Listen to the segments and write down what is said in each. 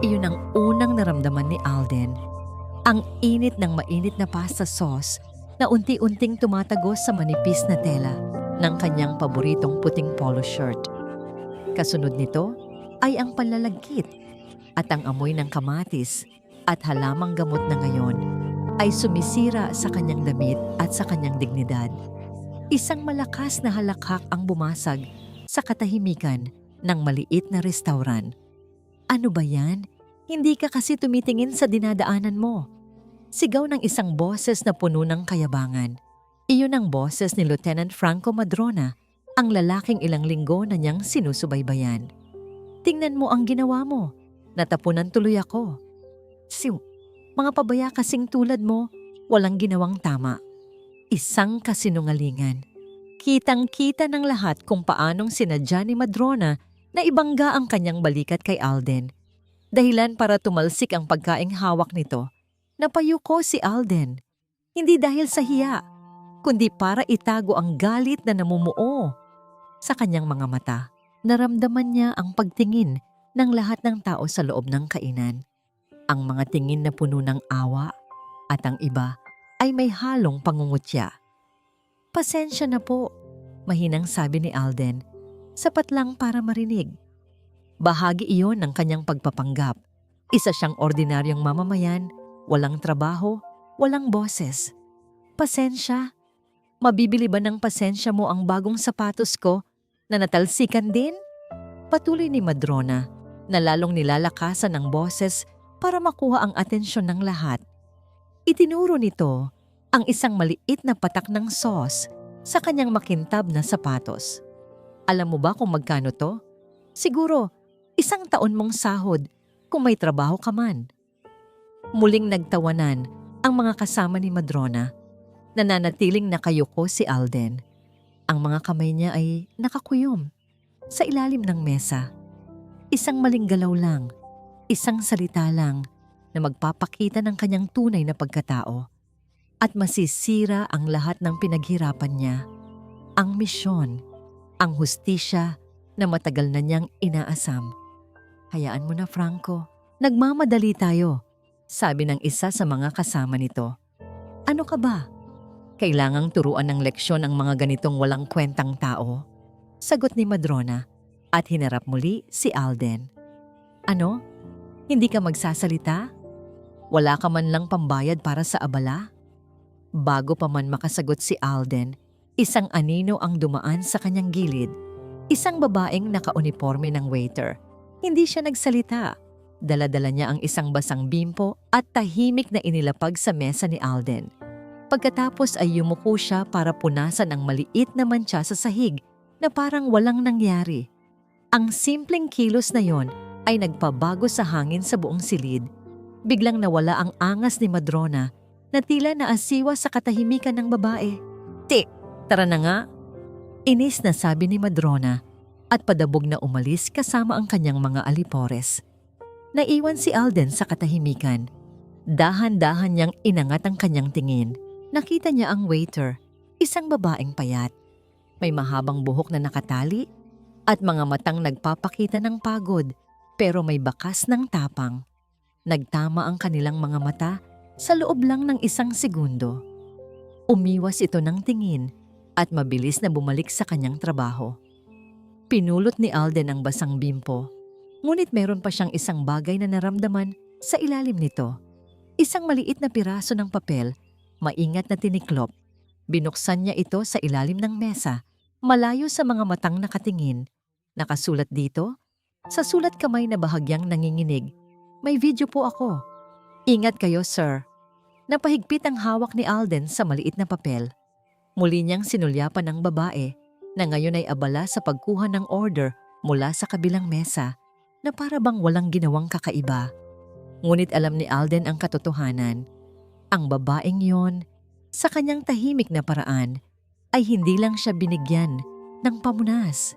Iyon ang unang naramdaman ni Alden. Ang init ng mainit na pasta sauce na unti-unting tumatagos sa manipis na tela ng kanyang paboritong puting polo shirt. Kasunod nito ay ang panlalagkit at ang amoy ng kamatis at halamang gamot na ngayon ay sumisira sa kanyang damit at sa kanyang dignidad. Isang malakas na halakhak ang bumasag sa katahimikan ng maliit na restauran. Ano ba yan? Hindi ka kasi tumitingin sa dinadaanan mo. Sigaw ng isang boses na puno ng kayabangan. Iyon ang boses ni Lieutenant Franco Madrona, ang lalaking ilang linggo na niyang sinusubaybayan. Tingnan mo ang ginawa mo. Natapunan tuloy ako. Mga pabaya kasing tulad mo, walang ginawang tama. Isang kasinungalingan. Kitang-kita ng lahat kung paanong sinadya ni Madrona na ibangga ang kanyang balikat kay Alden. Dahilan para tumalsik ang pagkaing hawak nito. Napayuko si Alden. Hindi dahil sa hiya, kundi para itago ang galit na namumuo sa kanyang mga mata. Naramdaman niya ang pagtingin ng lahat ng tao sa loob ng kainan. Ang mga tingin na puno ng awa at ang iba ay may halong pangungutya. Pasensya na po, mahinang sabi ni Alden. Sapat lang para marinig. Bahagi iyon ng kanyang pagpapanggap. Isa siyang ordinaryong mamamayan, walang trabaho, walang boses. Pasensya? Mabibili ba ng pasensya mo ang bagong sapatos ko na natalsikan din? Patuloy ni Madrona na lalong nilalakasan ng boses para makuha ang atensyon ng lahat. Itinuro nito ang isang maliit na patak ng sauce sa kanyang makintab na sapatos. Alam mo ba kung magkano to? Siguro, 1 taon mong sahod kung may trabaho ka man. Muling nagtawanan ang mga kasama ni Madrona. Nananatiling nakayuko si Alden. Ang mga kamay niya ay nakakuyom sa ilalim ng mesa. Isang maling galaw lang, isang salita lang na magpapakita ng kanyang tunay na pagkatao. At masisira ang lahat ng pinaghirapan niya. Ang misyon, ang hustisya na matagal na niyang inaasam. Hayaan mo na, Franco. Nagmamadali tayo, sabi ng isa sa mga kasama nito. Ano ka ba? Kailangang turuan ng leksyon ang mga ganitong walang kwentang tao? Sagot ni Madrona at hinarap muli si Alden. Ano? Hindi ka magsasalita? Wala ka man lang pambayad para sa abala? Bago pa man makasagot si Alden, isang anino ang dumaan sa kanyang gilid. Isang babaeng nakauniforme ng waiter. Hindi siya nagsalita. Dala-dala niya ang isang basang bimpo at tahimik na inilapag sa mesa ni Alden. Pagkatapos ay yumuko siya para punasan ang maliit na mantsa sa sahig na parang walang nangyari. Ang simpleng kilos na yon ay nagpabago sa hangin sa buong silid. Biglang nawala ang angas ni Madrona na tila naasiwa sa katahimikan ng babae. Tara na nga. Inis na sabi ni Madrona at padabog na umalis kasama ang kanyang mga alipores. Naiwan si Alden sa katahimikan. Dahan-dahan niyang inangat ang kanyang tingin. Nakita niya ang waiter, isang babaeng payat. May mahabang buhok na nakatali at mga matang nagpapakita ng pagod pero may bakas ng tapang. Nagtama ang kanilang mga mata sa loob lang ng 1 segundo. Umiwas ito ng tingin at mabilis na bumalik sa kanyang trabaho. Pinulot ni Alden ang basang bimpo, ngunit meron pa siyang isang bagay na naramdaman sa ilalim nito. Isang maliit na piraso ng papel, maingat na tiniklop. Binuksan niya ito sa ilalim ng mesa, malayo sa mga matang nakatingin. Nakasulat dito, sa sulat kamay na bahagyang nanginginig, "May video po ako. Ingat kayo, sir." Napahigpit ang hawak ni Alden sa maliit na papel. Muli niyang sinulyapan ng babae na ngayon ay abala sa pagkuha ng order mula sa kabilang mesa na para bang walang ginawang kakaiba. Ngunit alam ni Alden ang katotohanan. Ang babaeng yon, sa kanyang tahimik na paraan, ay hindi lang siya binigyan ng pamunas.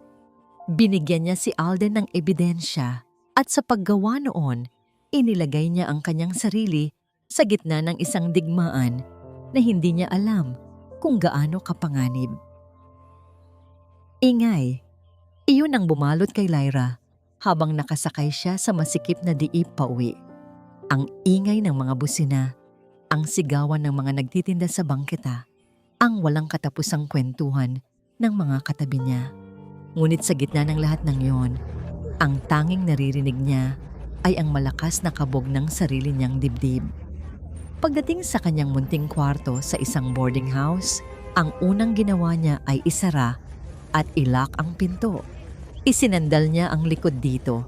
Binigyan niya si Alden ng ebidensya at sa paggawa noon, inilagay niya ang kanyang sarili sa gitna ng isang digmaan na hindi niya alam kung gaano kapanganib. Ingay. Iyon ang bumalot kay Lyra. habang nakasakay siya sa masikip na diip pauwi. Ang ingay ng mga busina, ang sigawan ng mga nagtitinda sa bangketa, ang walang katapusang kwentuhan ng mga katabi niya. Ngunit sa gitna ng lahat ng yon, ang tanging naririnig niya ay ang malakas na kabog ng sarili niyang dibdib. Pagdating sa kanyang munting kwarto sa isang boarding house, ang unang ginawa niya ay isara at ilock ang pinto. Isinandal niya ang likod dito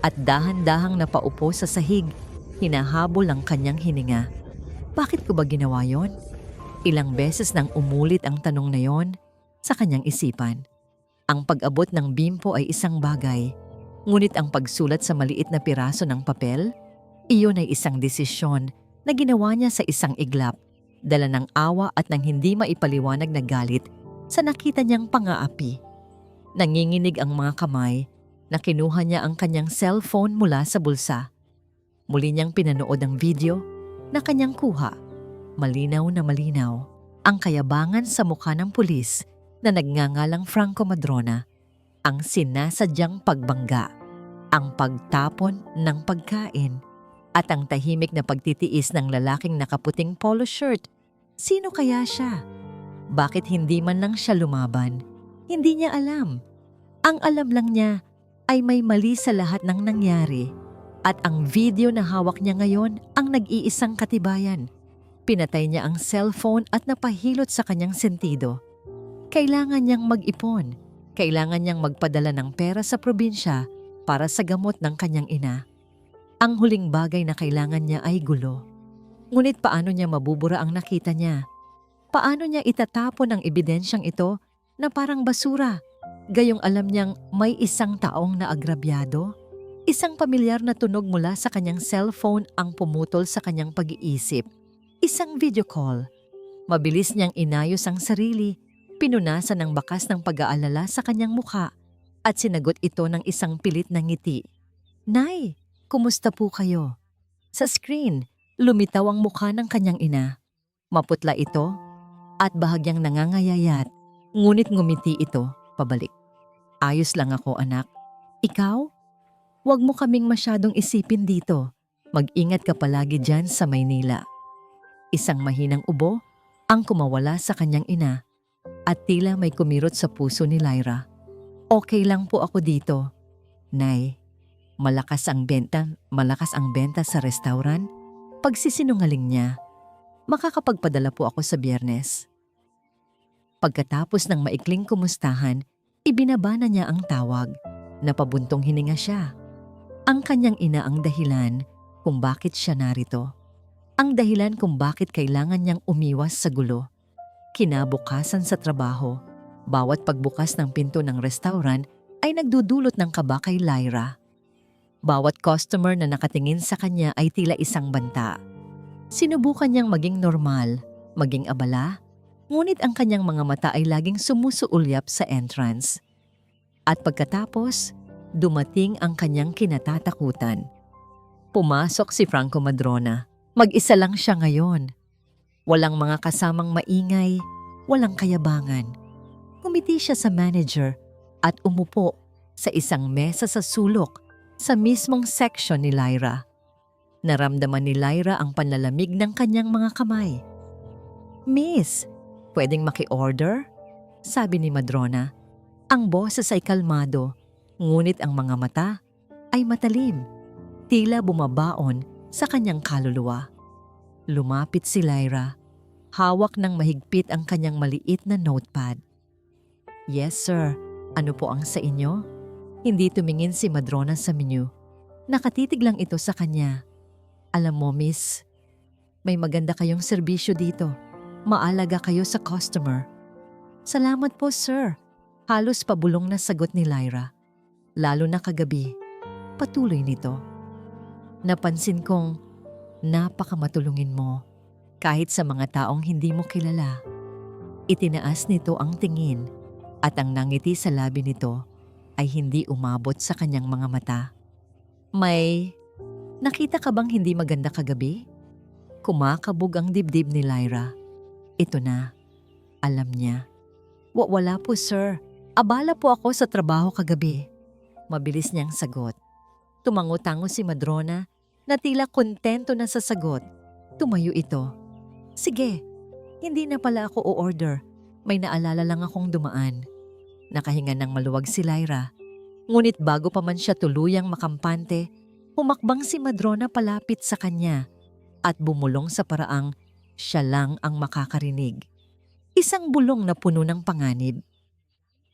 at dahan-dahang napaupo sa sahig, hinahabol ang kanyang hininga. Bakit ko ba ginawa yon? Ilang beses nang umulit ang tanong na yon sa kanyang isipan. Ang pag-abot ng bimpo ay isang bagay, ngunit ang pagsulat sa maliit na piraso ng papel, iyon ay isang desisyon na ginawa niya sa isang iglap, dala ng awa at ng hindi maipaliwanag na galit sa nakita niyang pang-aapi. Nanginginig ang mga kamay na kinuha niya ang kanyang cellphone mula sa bulsa. Muli niyang pinanood ang video na kanyang kuha. Malinaw na malinaw ang kayabangan sa mukha ng pulis na nagngangalang Franco Madrona, ang sinasadyang pagbangga, ang pagtapon ng pagkain, at ang tahimik na pagtitiis ng lalaking nakaputing polo shirt. Sino kaya siya? Bakit hindi man lang siya lumaban? Hindi niya alam. Ang alam lang niya ay may mali sa lahat ng nangyari, at ang video na hawak niya ngayon ang nag-iisang katibayan. Pinatay niya ang cellphone at napahilot sa kanyang sentido. Kailangan niyang mag-ipon. Kailangan niyang magpadala ng pera sa probinsya para sa gamot ng kanyang ina. Ang huling bagay na kailangan niya ay gulo. Ngunit paano niya mabubura ang nakita niya? Paano niya itatapon ang ebidensyang ito na parang basura? Gayong alam niyang may isang taong naagrabyado? Isang pamilyar na tunog mula sa kanyang cellphone ang pumutol sa kanyang pag-iisip. Isang video call. Mabilis niyang inayos ang sarili, pinunasan ng bakas ng pag-aalala sa kanyang mukha at sinagot ito ng isang pilit na ngiti. "Nay, kumusta po kayo?" Sa screen, lumitaw ang mukha ng kanyang ina. Maputla ito at bahagyang nangangayayat, ngunit ngumiti ito pabalik. "Ayos lang ako, anak. Ikaw? Huwag mo kaming masyadong isipin dito. Mag-ingat ka palagi dyan sa Maynila." Isang mahinang ubo ang kumawala sa kanyang ina at tila may kumirot sa puso ni Lyra. "Okay lang po ako dito, Nay. Malakas ang benta sa restaurant." Pagsisinungaling niya, "Makakapagpadala po ako sa Biyernes." Pagkatapos ng maikling kumustahan, ibinaba na niya ang tawag. Napabuntong hininga siya. Ang kanyang ina ang dahilan kung bakit siya narito. Ang dahilan kung bakit kailangan niyang umiwas sa gulo. Kinabukasan sa trabaho, bawat pagbukas ng pinto ng restaurant ay nagdudulot ng kaba kay Lyra. Bawat customer na nakatingin sa kanya ay tila isang banta. Sinubukan niyang maging normal, maging abala, ngunit ang kanyang mga mata ay laging sumusuulyap sa entrance. At pagkatapos, dumating ang kanyang kinatatakutan. Pumasok si Franco Madrona. Mag-isa lang siya ngayon. Walang mga kasamang maingay, walang kayabangan. Kumiti siya sa manager at umupo sa isang mesa sa sulok sa mismong section ni Lyra. Naramdaman ni Lyra ang panlalamig ng kanyang mga kamay. "Miss, pwedeng maki-order?" sabi ni Madrona. Ang boses ay kalmado, ngunit ang mga mata ay matalim. Tila bumabaon sa kanyang kaluluwa. Lumapit si Lyra. Hawak ng mahigpit ang kanyang maliit na notepad. "Yes, sir. Ano po ang sa inyo?" Hindi tumingin si Madrona sa menu. Nakatitig lang ito sa kanya. "Alam mo, miss, may maganda kayong serbisyo dito. Maalaga kayo sa customer." "Salamat po, sir." Halos pabulong na sagot ni Lyra. "Lalo na kagabi." Patuloy nito. "Napansin kong napakamatulungin mo kahit sa mga taong hindi mo kilala." Itinaas nito ang tingin at ang nangiti sa labi nito ay hindi umabot sa kanyang mga mata. "May nakita ka bang hindi maganda kagabi?" Kumakabog ang dibdib ni Lyra. Ito na. Alam niya. Wala po, sir. Abala po ako sa trabaho kagabi." Mabilis niyang sagot. Tumango-tango si Madrona na tila kontento na sa sagot. Tumayo ito. Sige, hindi na pala ako o-order. May naalala lang akong dumaan. Nakahinga ng maluwag si Lyra. Ngunit bago pa man siya tuluyang makampante, humakbang si Madrona palapit sa kanya at bumulong sa paraang siya lang ang makakarinig. Isang bulong na puno ng panganib.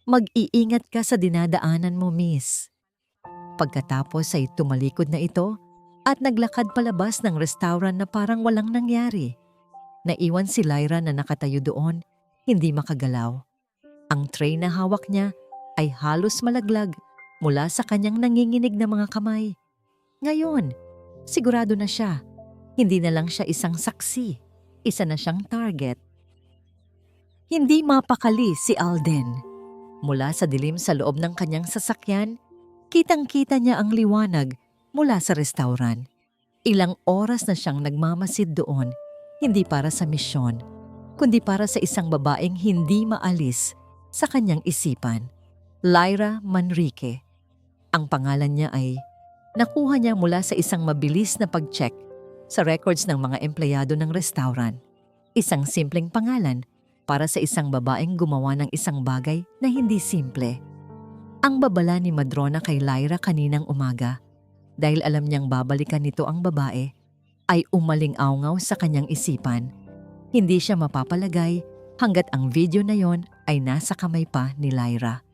Mag-iingat ka sa dinadaanan mo, miss. Pagkatapos ay tumalikod na ito at naglakad palabas ng restaurant na parang walang nangyari. Naiwan si Lyra na nakatayo doon, hindi makagalaw. Ang tray na hawak niya ay halos malaglag mula sa kanyang nanginginig na mga kamay. Ngayon, sigurado na siya. Hindi na lang siya isang saksi, isa na siyang target. Hindi mapakali si Alden. Mula sa dilim sa loob ng kanyang sasakyan, kitang-kita niya ang liwanag mula sa restaurant. Ilang oras na siyang nagmamasid doon, hindi para sa misyon, kundi para sa isang babaeng hindi maalis sa kanyang isipan. Lyra Manrique. Ang pangalan niya ay nakuha niya mula sa isang mabilis na pag-check sa records ng mga empleyado ng restaurant. Isang simpleng pangalan para sa isang babaeng gumawa ng isang bagay na hindi simple. Ang babala ni Madrona kay Lyra kaninang umaga, dahil alam niyang babalikan nito ang babae, ay umaling-awngaw sa kanyang isipan. Hindi siya mapapalagay hanggat ang video na yon ay nasa kamay pa ni Lyra.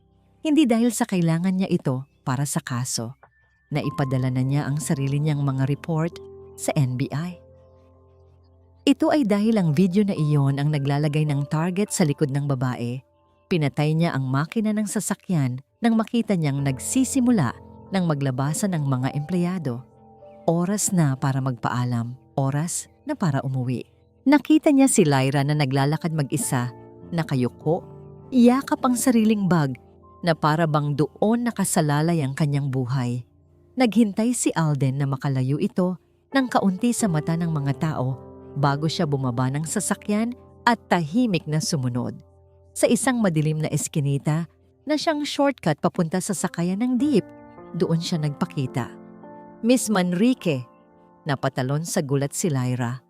Hindi dahil sa kailangan niya ito para sa kaso, na ipadala na niya ang sarili niyang mga report sa NBI. Ito ay dahil ang video na iyon ang naglalagay ng target sa likod ng babae. Pinatay niya ang makina ng sasakyan nang makita niyang nagsisimula ng maglabasan ng mga empleyado. Oras na para magpaalam, oras na para umuwi. Nakita niya si Lyra na naglalakad mag-isa, nakayuko, iyakap ang sariling bag na para bang doon nakasalalay ang kanyang buhay. Naghintay si Alden na makalayo ito ng kaunti sa mata ng mga tao bago siya bumaba ng sasakyan at tahimik na sumunod. Sa isang madilim na eskinita na siyang shortcut papunta sa sakayan ng jeep, doon siya nagpakita. Miss Manrique, napatalon sa gulat si Lyra.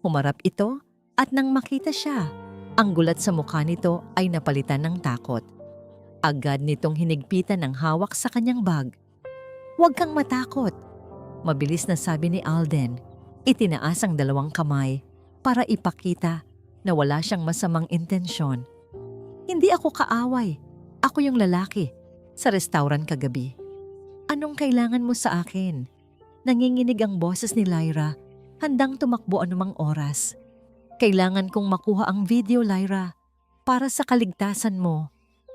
Humarap ito at nang makita siya, ang gulat sa mukha nito ay napalitan ng takot. Agad nitong hinigpitan ng hawak sa kanyang bag. "Huwag kang matakot," mabilis na sabi ni Alden. Itinaas ang dalawang kamay para ipakita na wala siyang masamang intensyon. "Hindi ako kaaway. Ako yung lalaki sa restaurant kagabi. Anong kailangan mo sa akin?" Nanginginig ang boses ni Lyra, handang tumakbo anumang oras. "Kailangan kong makuha ang video, Lyra, para sa kaligtasan mo,"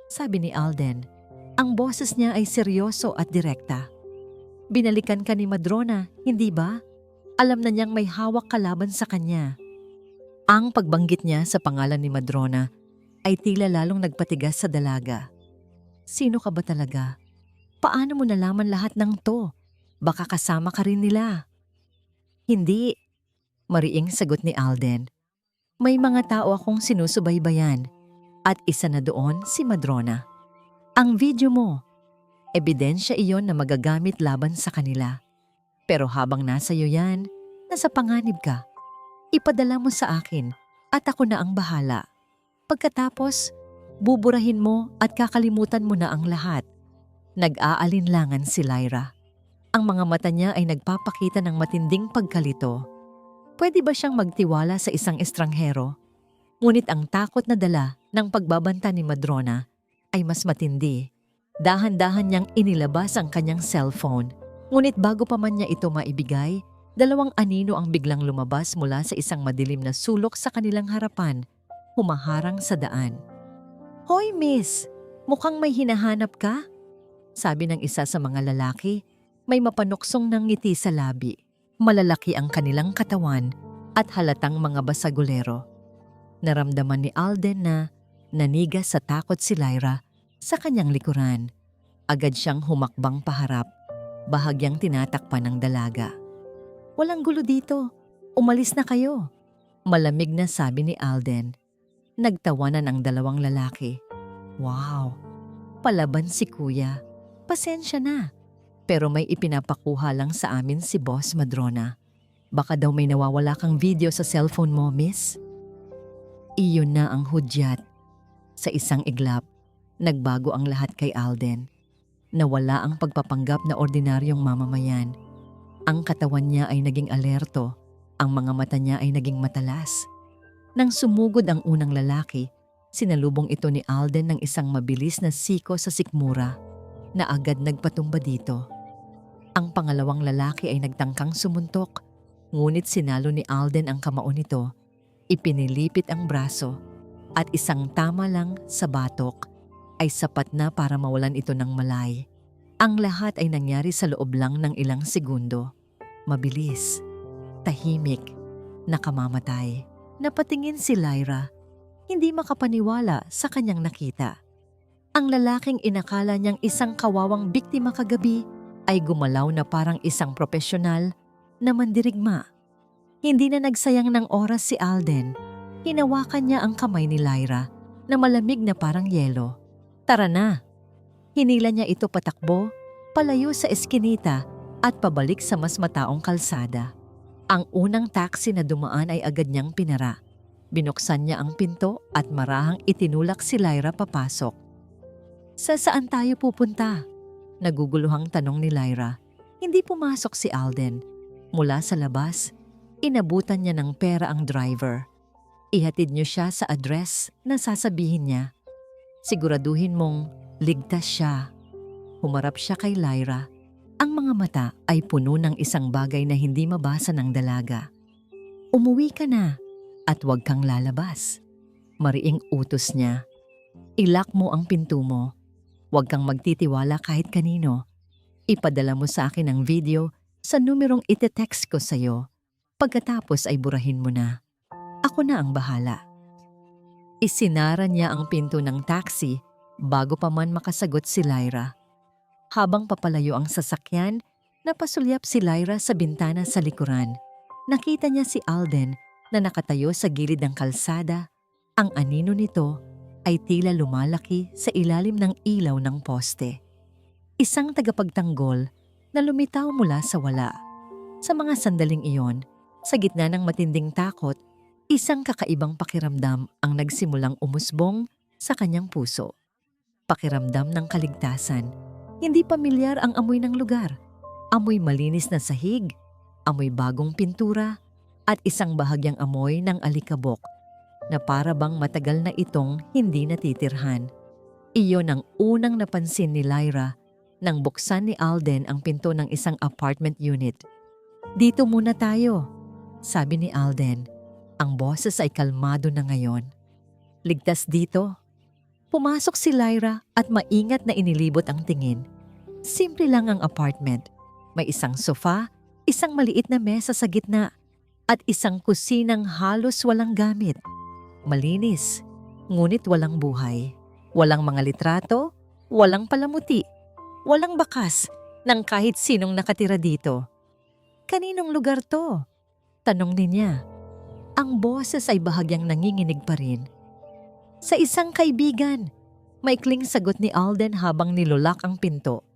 sabi ni Alden. Ang boses niya ay seryoso at direkta. "Binalikan ka ni Madrona, hindi ba? Alam na niyang may hawak kalaban sa kanya." Ang pagbanggit niya sa pangalan ni Madrona ay tila lalong nagpatigas sa dalaga. "Sino ka ba talaga? Paano mo nalaman lahat ng to? Baka kasama ka rin nila." "Hindi," mariing sagot ni Alden. "May mga tao akong sinusubaybayan at isa na doon si Madrona. Ang video mo, ebidensya iyon na magagamit laban sa kanila. Pero habang nasa iyo yan, nasa panganib ka. Ipadala mo sa akin at ako na ang bahala. Pagkatapos, buburahin mo at kakalimutan mo na ang lahat." Nag-aalinlangan si Lyra. Ang mga mata niya ay nagpapakita ng matinding pagkalito. Pwede ba siyang magtiwala sa isang estranghero? Ngunit ang takot na dala ng pagbabanta ni Madrona ay mas matindi. Dahan-dahan niyang inilabas ang kanyang cellphone. Ngunit bago pa man niya ito maibigay, dalawang anino ang biglang lumabas mula sa isang madilim na sulok sa kanilang harapan, humaharang sa daan. "Hoy miss, mukhang may hinahanap ka?" sabi ng isa sa mga lalaki. May mapanuksong ng ngiti sa labi. Malalaki ang kanilang katawan at halatang mga basagulero. Naramdaman ni Alden na nanigas sa takot si Lyra sa kanyang likuran. Agad siyang humakbang paharap, bahagyang tinatakpan ng dalaga. "Walang gulo dito. Umalis na kayo," malamig na sabi ni Alden. Nagtawanan ang dalawang lalaki. "Wow, palaban si kuya. Pasensya na. Pero may ipinapakuha lang sa amin si Boss Madrona. Baka daw may nawawala kang video sa cellphone mo, miss? Iyon na ang hudyat. Sa isang iglap, nagbago ang lahat kay Alden. Nawala ang pagpapanggap na ordinaryong mamamayan. Ang katawan niya ay naging alerto, ang mga mata niya ay naging matalas. Nang sumugod ang unang lalaki, sinalubong ito ni Alden ng isang mabilis na siko sa sikmura na agad nagpatumba dito. Ang pangalawang lalaki ay nagtangkang sumuntok, ngunit sinalo ni Alden ang kamao nito. Ipinilipit ang braso at isang tama lang sa batok ay sapat na para mawalan ito ng malay. Ang lahat ay nangyari sa loob lang ng ilang segundo. Mabilis, tahimik, nakamamatay. Napatingin si Lyra, hindi makapaniwala sa kanyang nakita. Ang lalaking inakala niyang isang kawawang biktima kagabi ay gumalaw na parang isang profesional na mandirigma. Hindi na nagsayang ng oras si Alden. Hinawakan niya ang kamay ni Lyra na malamig na parang yelo. Tara na! Hinila niya ito patakbo, palayo sa eskinita at pabalik sa mas mataong kalsada. Ang unang taxi na dumaan ay agad niyang pinara. Binuksan niya ang pinto at marahang itinulak si Lyra papasok. Saan tayo pupunta? Naguguluhang tanong ni Lyra. Hindi pumasok si Alden. Mula sa labas, inabutan niya ng pera ang driver. Ihatid niyo siya sa address na sasabihin niya. Siguraduhin mong ligtas siya. Humarap siya kay Lyra. Ang mga mata ay puno ng isang bagay na hindi mabasa ng dalaga. Umuwi ka na at huwag kang lalabas. Mariing utos niya. Ilak mo ang pinto mo. Huwag kang magtitiwala kahit kanino. Ipadala mo sa akin ang video sa numerong ite-text ko sa'yo. Pagkatapos ay burahin mo na. Ako na ang bahala. Isinara niya ang pinto ng taxi bago pa man makasagot si Lyra. Habang papalayo ang sasakyan, napasulyap si Lyra sa bintana sa likuran. Nakita niya si Alden na nakatayo sa gilid ng kalsada. Ang anino nito ay tila lumalaki sa ilalim ng ilaw ng poste. Isang tagapagtanggol na lumitaw mula sa wala. Sa mga sandaling iyon, sa gitna ng matinding takot, isang kakaibang pakiramdam ang nagsimulang umusbong sa kanyang puso. Pakiramdam ng kaligtasan. Hindi pamilyar ang amoy ng lugar. Amoy malinis na sahig, amoy bagong pintura, at isang bahagyang amoy ng alikabok na para bang matagal na itong hindi natitirhan. Iyon ang unang napansin ni Lyra nang buksan ni Alden ang pinto ng isang apartment unit. Dito muna tayo, sabi ni Alden. Ang boses ay kalmado na ngayon. Ligtas dito. Pumasok si Lyra at maingat na inilibot ang tingin. Simple lang ang apartment. May isang sofa, isang maliit na mesa sa gitna, at isang kusinang halos walang gamit. Malinis, ngunit walang buhay. Walang mga litrato, walang palamuti, walang bakas ng kahit sinong nakatira dito. Kaninong lugar to? Tanong niya. Ang boses ay bahagyang nanginginig pa rin. Sa isang kaibigan, maikling sagot ni Alden habang nilulak ang pinto.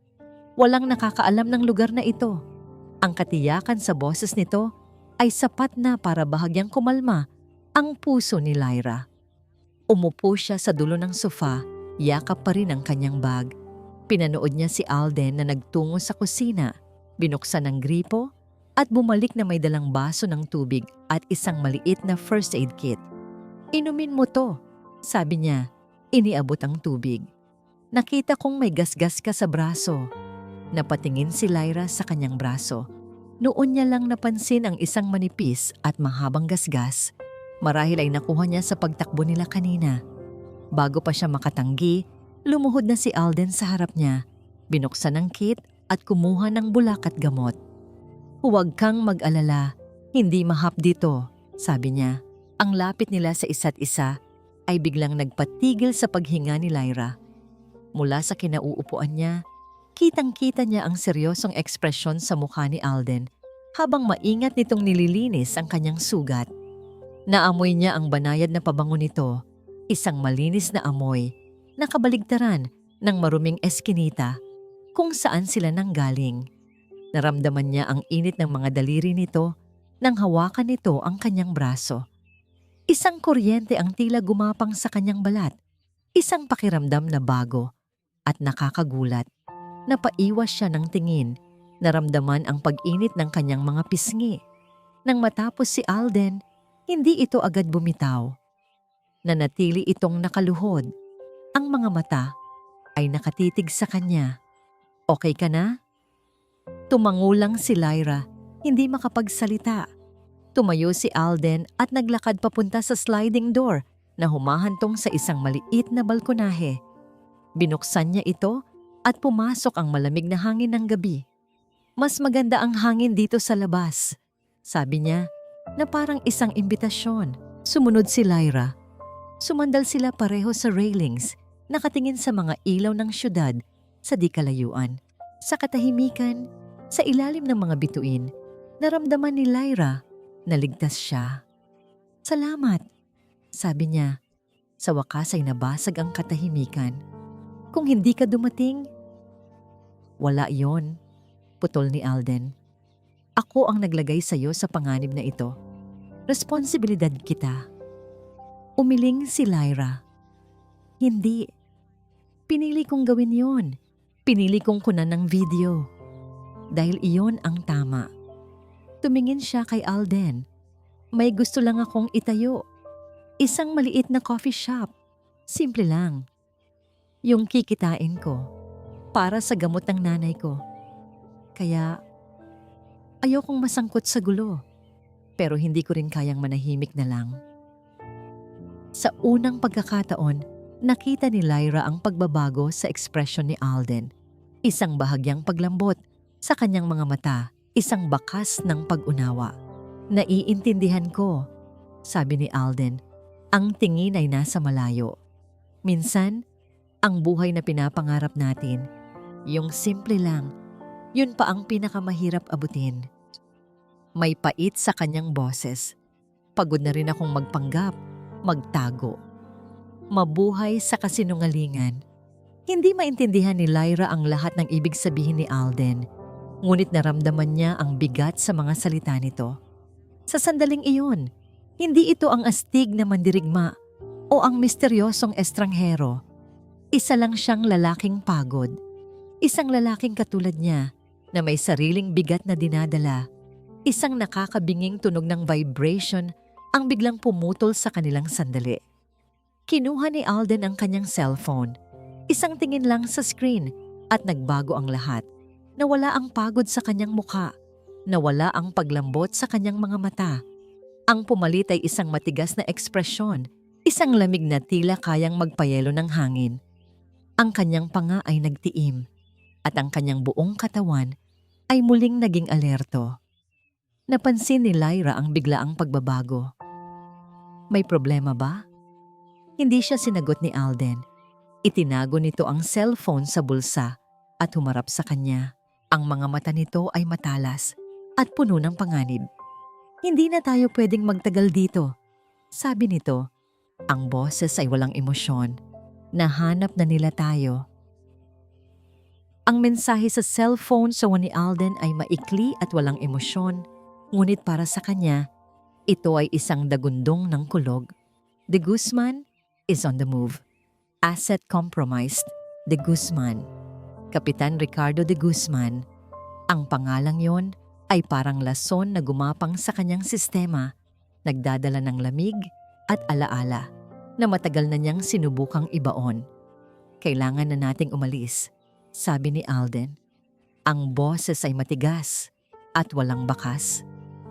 Walang nakakaalam ng lugar na ito. Ang katiyakan sa boses nito ay sapat na para bahagyang kumalma ang puso ni Lyra. Umupo siya sa dulo ng sofa, yakap pa rin ang kanyang bag. Pinanood niya si Alden na nagtungo sa kusina, binuksan ang gripo, at bumalik na may dalang baso ng tubig at isang maliit na first aid kit. Inumin mo to, sabi niya. Iniabot ang tubig. Nakita kong may gasgas ka sa braso. Napatingin si Lyra sa kanyang braso. Noon niya lang napansin ang isang manipis at mahabang gasgas. Marahil ay nakuha niya sa pagtakbo nila kanina. Bago pa siya makatanggi, lumuhod na si Alden sa harap niya. Binuksan ang kit at kumuha ng bulak at gamot. Huwag kang mag-alala, hindi mahap dito, sabi niya. Ang lapit nila sa isa't isa ay biglang nagpatigil sa paghinga ni Lyra. Mula sa kinauupuan niya, kitang-kita niya ang seryosong ekspresyon sa mukha ni Alden habang maingat nitong nililinis ang kanyang sugat. Naamoy niya ang banayad na pabango nito, isang malinis na amoy, nakabaligtaran ng maruming eskinita, kung saan sila nanggaling. Naramdaman niya ang init ng mga daliri nito nang hawakan nito ang kanyang braso. Isang kuryente ang tila gumapang sa kanyang balat. Isang pakiramdam na bago at nakakagulat. Napaiwas siya ng tingin. Naramdaman ang pag-init ng kanyang mga pisngi. Nang matapos si Alden, hindi ito agad bumitaw. Nanatili itong nakaluhod. Ang mga mata ay nakatitig sa kanya. Okay ka na? Tumangulang si Lyra, hindi makapagsalita. Tumayo si Alden at naglakad papunta sa sliding door na humahantong sa isang maliit na balkonahe. Binuksan niya ito at pumasok ang malamig na hangin ng gabi. Mas maganda ang hangin dito sa labas, sabi niya, na parang isang imbitasyon. Sumunod si Lyra. Sumandal sila pareho sa railings, nakatingin sa mga ilaw ng syudad sa di kalayuan. Sa katahimikan, sa ilalim ng mga bituin, naramdaman ni Lyra na ligtas siya. Salamat, sabi niya. Sa wakas ay nabasag ang katahimikan. Kung hindi ka dumating, wala yon, putol ni Alden. Ako ang naglagay sa iyo sa panganib na ito. Responsibilidad kita. Umiling si Lyra. Hindi. Pinili kong gawin yon. Pinili kong kunan ng video. Dahil iyon ang tama. Tumingin siya kay Alden. May gusto lang akong itayo. Isang maliit na coffee shop. Simple lang. Yung kikitain ko para sa gamot ng nanay ko. Kaya ayokong masangkot sa gulo. Pero hindi ko rin kayang manahimik na lang. Sa unang pagkakataon, nakita ni Lyra ang pagbabago sa ekspresyon ni Alden. Isang bahagyang paglambot sa kanyang mga mata, isang bakas ng pag-unawa. Naiintindihan ko, sabi ni Alden. Ang tingin ay nasa malayo. Minsan, ang buhay na pinapangarap natin, yung simple lang, yun pa ang pinakamahirap abutin. May pait sa kanyang boses. Pagod na rin akong magpanggap, magtago. Mabuhay sa kasinungalingan. Hindi maintindihan ni Lyra ang lahat ng ibig sabihin ni Alden, ngunit naramdaman niya ang bigat sa mga salita nito. Sa sandaling iyon, hindi ito ang astig na mandirigma o ang misteryosong estranghero. Isa lang siyang lalaking pagod. Isang lalaking katulad niya na may sariling bigat na dinadala. Isang nakakabinging tunog ng vibration ang biglang pumutol sa kanilang sandali. Kinuha ni Alden ang kanyang cellphone. Isang tingin lang sa screen at nagbago ang lahat. Nawala ang pagod sa kanyang mukha. Nawala ang paglambot sa kanyang mga mata. Ang pumalit ay isang matigas na ekspresyon, isang lamig na tila kayang magpayelo ng hangin. Ang kanyang panga ay nagtiim at ang kanyang buong katawan ay muling naging alerto. Napansin ni Lyra ang biglaang pagbabago. May problema ba? Hindi siya sinagot ni Alden. Itinago nito ang cellphone sa bulsa at humarap sa kanya. Ang mga mata nito ay matalas at puno ng panganib. Hindi na tayo pwedeng magtagal dito, sabi nito. Ang boses ay walang emosyon. Nahanap na nila tayo. Ang mensahe sa cellphone sa ni Alden ay maikli at walang emosyon, ngunit para sa kanya, ito ay isang dagundong ng kulog. De Guzman is on the move. Asset compromised, De Guzman. Kapitan Ricardo De Guzman. Ang pangalang yon ay parang lason na gumapang sa kanyang sistema, nagdadala ng lamig at alaala na matagal na niyang sinubukang ibaon. Kailangan na nating umalis, sabi ni Alden. Ang boses ay matigas at walang bakas.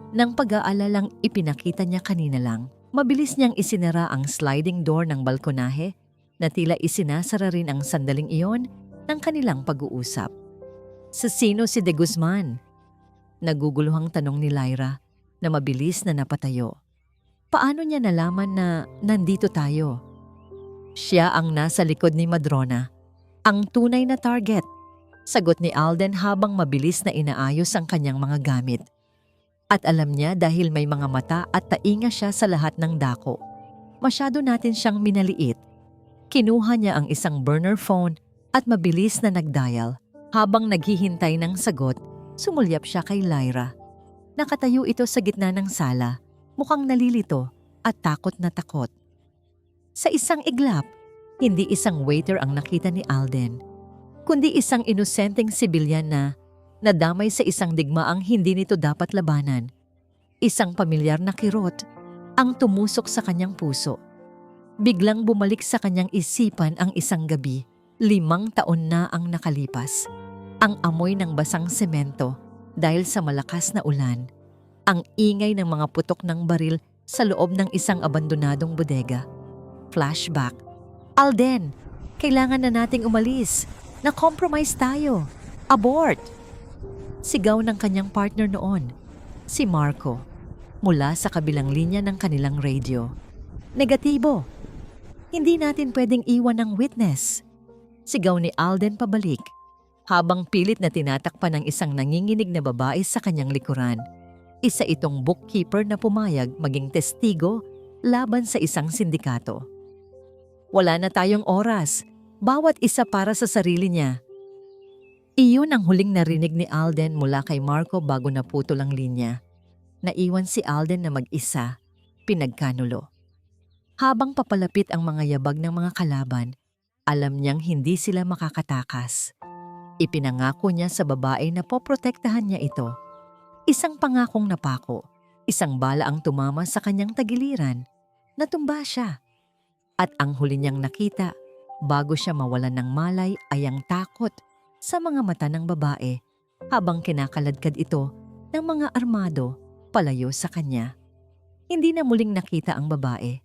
Nang pag-aalalang ipinakita niya kanina lang, mabilis niyang isinara ang sliding door ng balkonahe na tila isinasara rin ang sandaling iyon ng kanilang pag-uusap. Sa sino si De Guzman? Naguguluhang tanong ni Lyra na mabilis na napatayo. Paano niya nalaman na nandito tayo? Siya ang nasa likod ni Madrona, ang tunay na target, sagot ni Alden habang mabilis na inaayos ang kanyang mga gamit. At alam niya dahil may mga mata at tainga siya sa lahat ng dako. Masyado natin siyang minaliit. Kinuha niya ang isang burner phone at mabilis na nagdial Habang naghihintay ng sagot, sumulyap siya kay Lyra. Nakatayo ito sa gitna ng sala, mukhang nalilito at takot na takot. Sa isang iglap, hindi isang waiter ang nakita ni Alden, kundi isang inosenteng sibilyan na nadamay sa isang digmaang hindi nito dapat labanan. Isang pamilyar na kirot ang tumusok sa kanyang puso. Biglang bumalik sa kanyang isipan ang isang gabi, 5 taon na ang nakalipas. Ang amoy ng basang semento dahil sa malakas na ulan. Ang ingay ng mga putok ng baril sa loob ng isang abandonadong bodega. Flashback. Alden, kailangan na nating umalis. Na-compromise tayo. Abort! Sigaw ng kanyang partner noon, si Marco, mula sa kabilang linya ng kanilang radio. Negatibo. Hindi natin pwedeng iwan ang witness. Sigaw ni Alden pabalik, habang pilit na tinatakpan ng isang nanginginig na babae sa kanyang likuran. Isa itong bookkeeper na pumayag maging testigo laban sa isang sindikato. Wala na tayong oras, bawat isa para sa sarili niya. Iyon ang huling narinig ni Alden mula kay Marco bago naputol ang linya. Naiwan si Alden na mag-isa, pinagkanulo. Habang papalapit ang mga yabag ng mga kalaban, alam niyang hindi sila makakatakas. Ipinangako niya sa babae na poprotektahan niya ito. Isang pangakong napako, isang bala ang tumama sa kanyang tagiliran. Natumba siya. At ang huli niyang nakita, bago siya mawalan ng malay ay ang takot sa mga mata ng babae habang kinakaladkad ito ng mga armado palayo sa kanya. Hindi na muling nakita ang babae.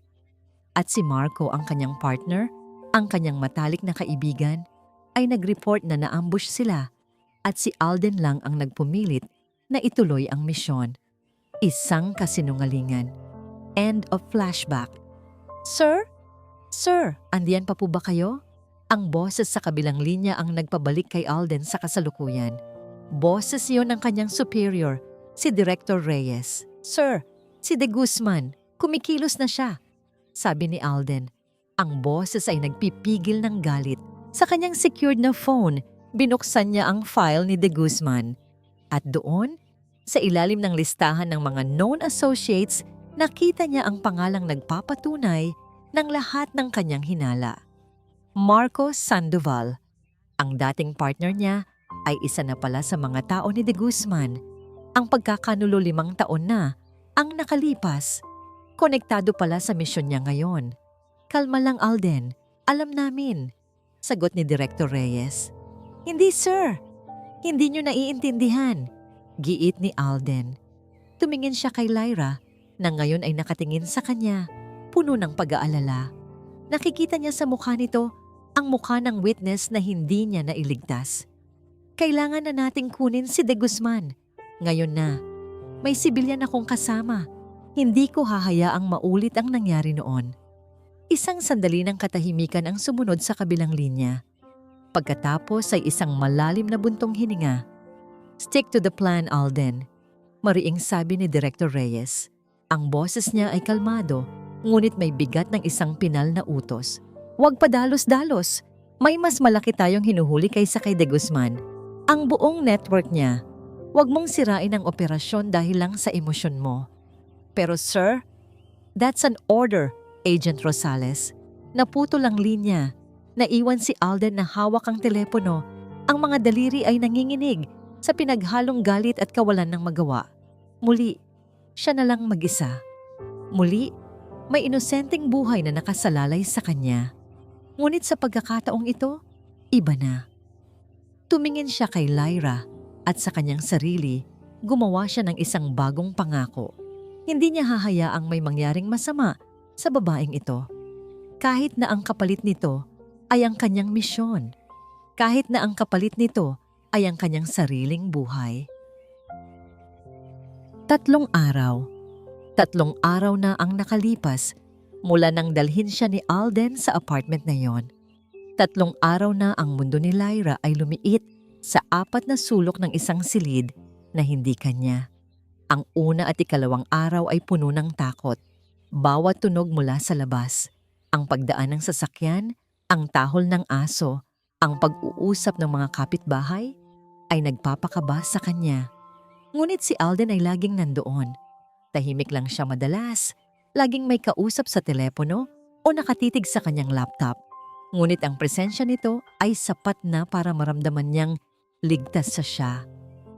At si Marco, ang kanyang partner, ang kanyang matalik na kaibigan, ay nag-report na naambush sila at si Alden lang ang nagpumilit na ituloy ang misyon. Isang kasinungalingan. End of flashback. Sir? Sir, andiyan pa po ba kayo? Ang boses sa kabilang linya ang nagpabalik kay Alden sa kasalukuyan. Boses yun ng kanyang superior, si Director Reyes. Sir, si De Guzman, kumikilos na siya. Sabi ni Alden. Ang boses ay nagpipigil ng galit. Sa kanyang secured na phone, binuksan niya ang file ni De Guzman. At doon, sa ilalim ng listahan ng mga known associates, nakita niya ang pangalang nagpapatunay ng lahat ng kanyang hinala. Marco Sandoval. Ang dating partner niya ay isa na pala sa mga tao ni De Guzman. Ang pagkakanulo 5 taon na ang nakalipas. Konektado pala sa misyon niya ngayon. Kalma lang, Alden. Alam namin. Sagot ni Director Reyes. Hindi, sir. Hindi niyo naiintindihan. Giit ni Alden. Tumingin siya kay Lyra na ngayon ay nakatingin sa kanya, puno ng pag-aalala. Nakikita niya sa mukha nito ang mukha ng witness na hindi niya nailigtas. Kailangan na nating kunin si De Guzman. Ngayon na. May sibilyan akong kasama. Hindi ko hahayaang maulit ang nangyari noon. Isang sandali ng katahimikan ang sumunod sa kabilang linya. Pagkatapos ay isang malalim na buntong hininga. Stick to the plan, Alden. Mariing sabi ni Director Reyes. Ang boses niya ay kalmado, ngunit may bigat ng isang pinal na utos. Huwag padalos-dalos. May mas malaki tayong hinuhuli kaysa kay De Guzman. Ang buong network niya. Huwag mong sirain ang operasyon dahil lang sa emosyon mo. Pero sir, that's an order, Agent Rosales. Naputol ang linya. Naiwan si Alden na hawak ang telepono. Ang mga daliri ay nanginginig sa pinaghalong galit at kawalan ng magawa. Muli, siya na lang mag-isa. Muli, may inosenteng buhay na nakasalalay sa kanya. Ngunit sa pagkakataong ito, iba na. Tumingin siya kay Lyra at sa kanyang sarili, gumawa siya ng isang bagong pangako. Hindi niya hahayaang may mangyaring masama sa babaeng ito. Kahit na ang kapalit nito ay ang kanyang misyon. Kahit na ang kapalit nito ay ang kanyang sariling buhay. 3 araw. 3 araw na ang nakalipas mula nang dalhin siya ni Alden sa apartment na yon. 3 araw na ang mundo ni Lyra ay lumiit sa 4 na sulok ng isang silid na hindi kanya. Ang una at ikalawang araw ay puno ng takot. Bawat tunog mula sa labas, ang pagdaan ng sasakyan, ang tahol ng aso, ang pag-uusap ng mga kapitbahay, ay nagpapakaba sa kanya. Ngunit si Alden ay laging nandoon. Tahimik lang siya madalas, laging may kausap sa telepono o nakatitig sa kanyang laptop. Ngunit ang presensya nito ay sapat na para maramdaman niyang ligtas sa siya.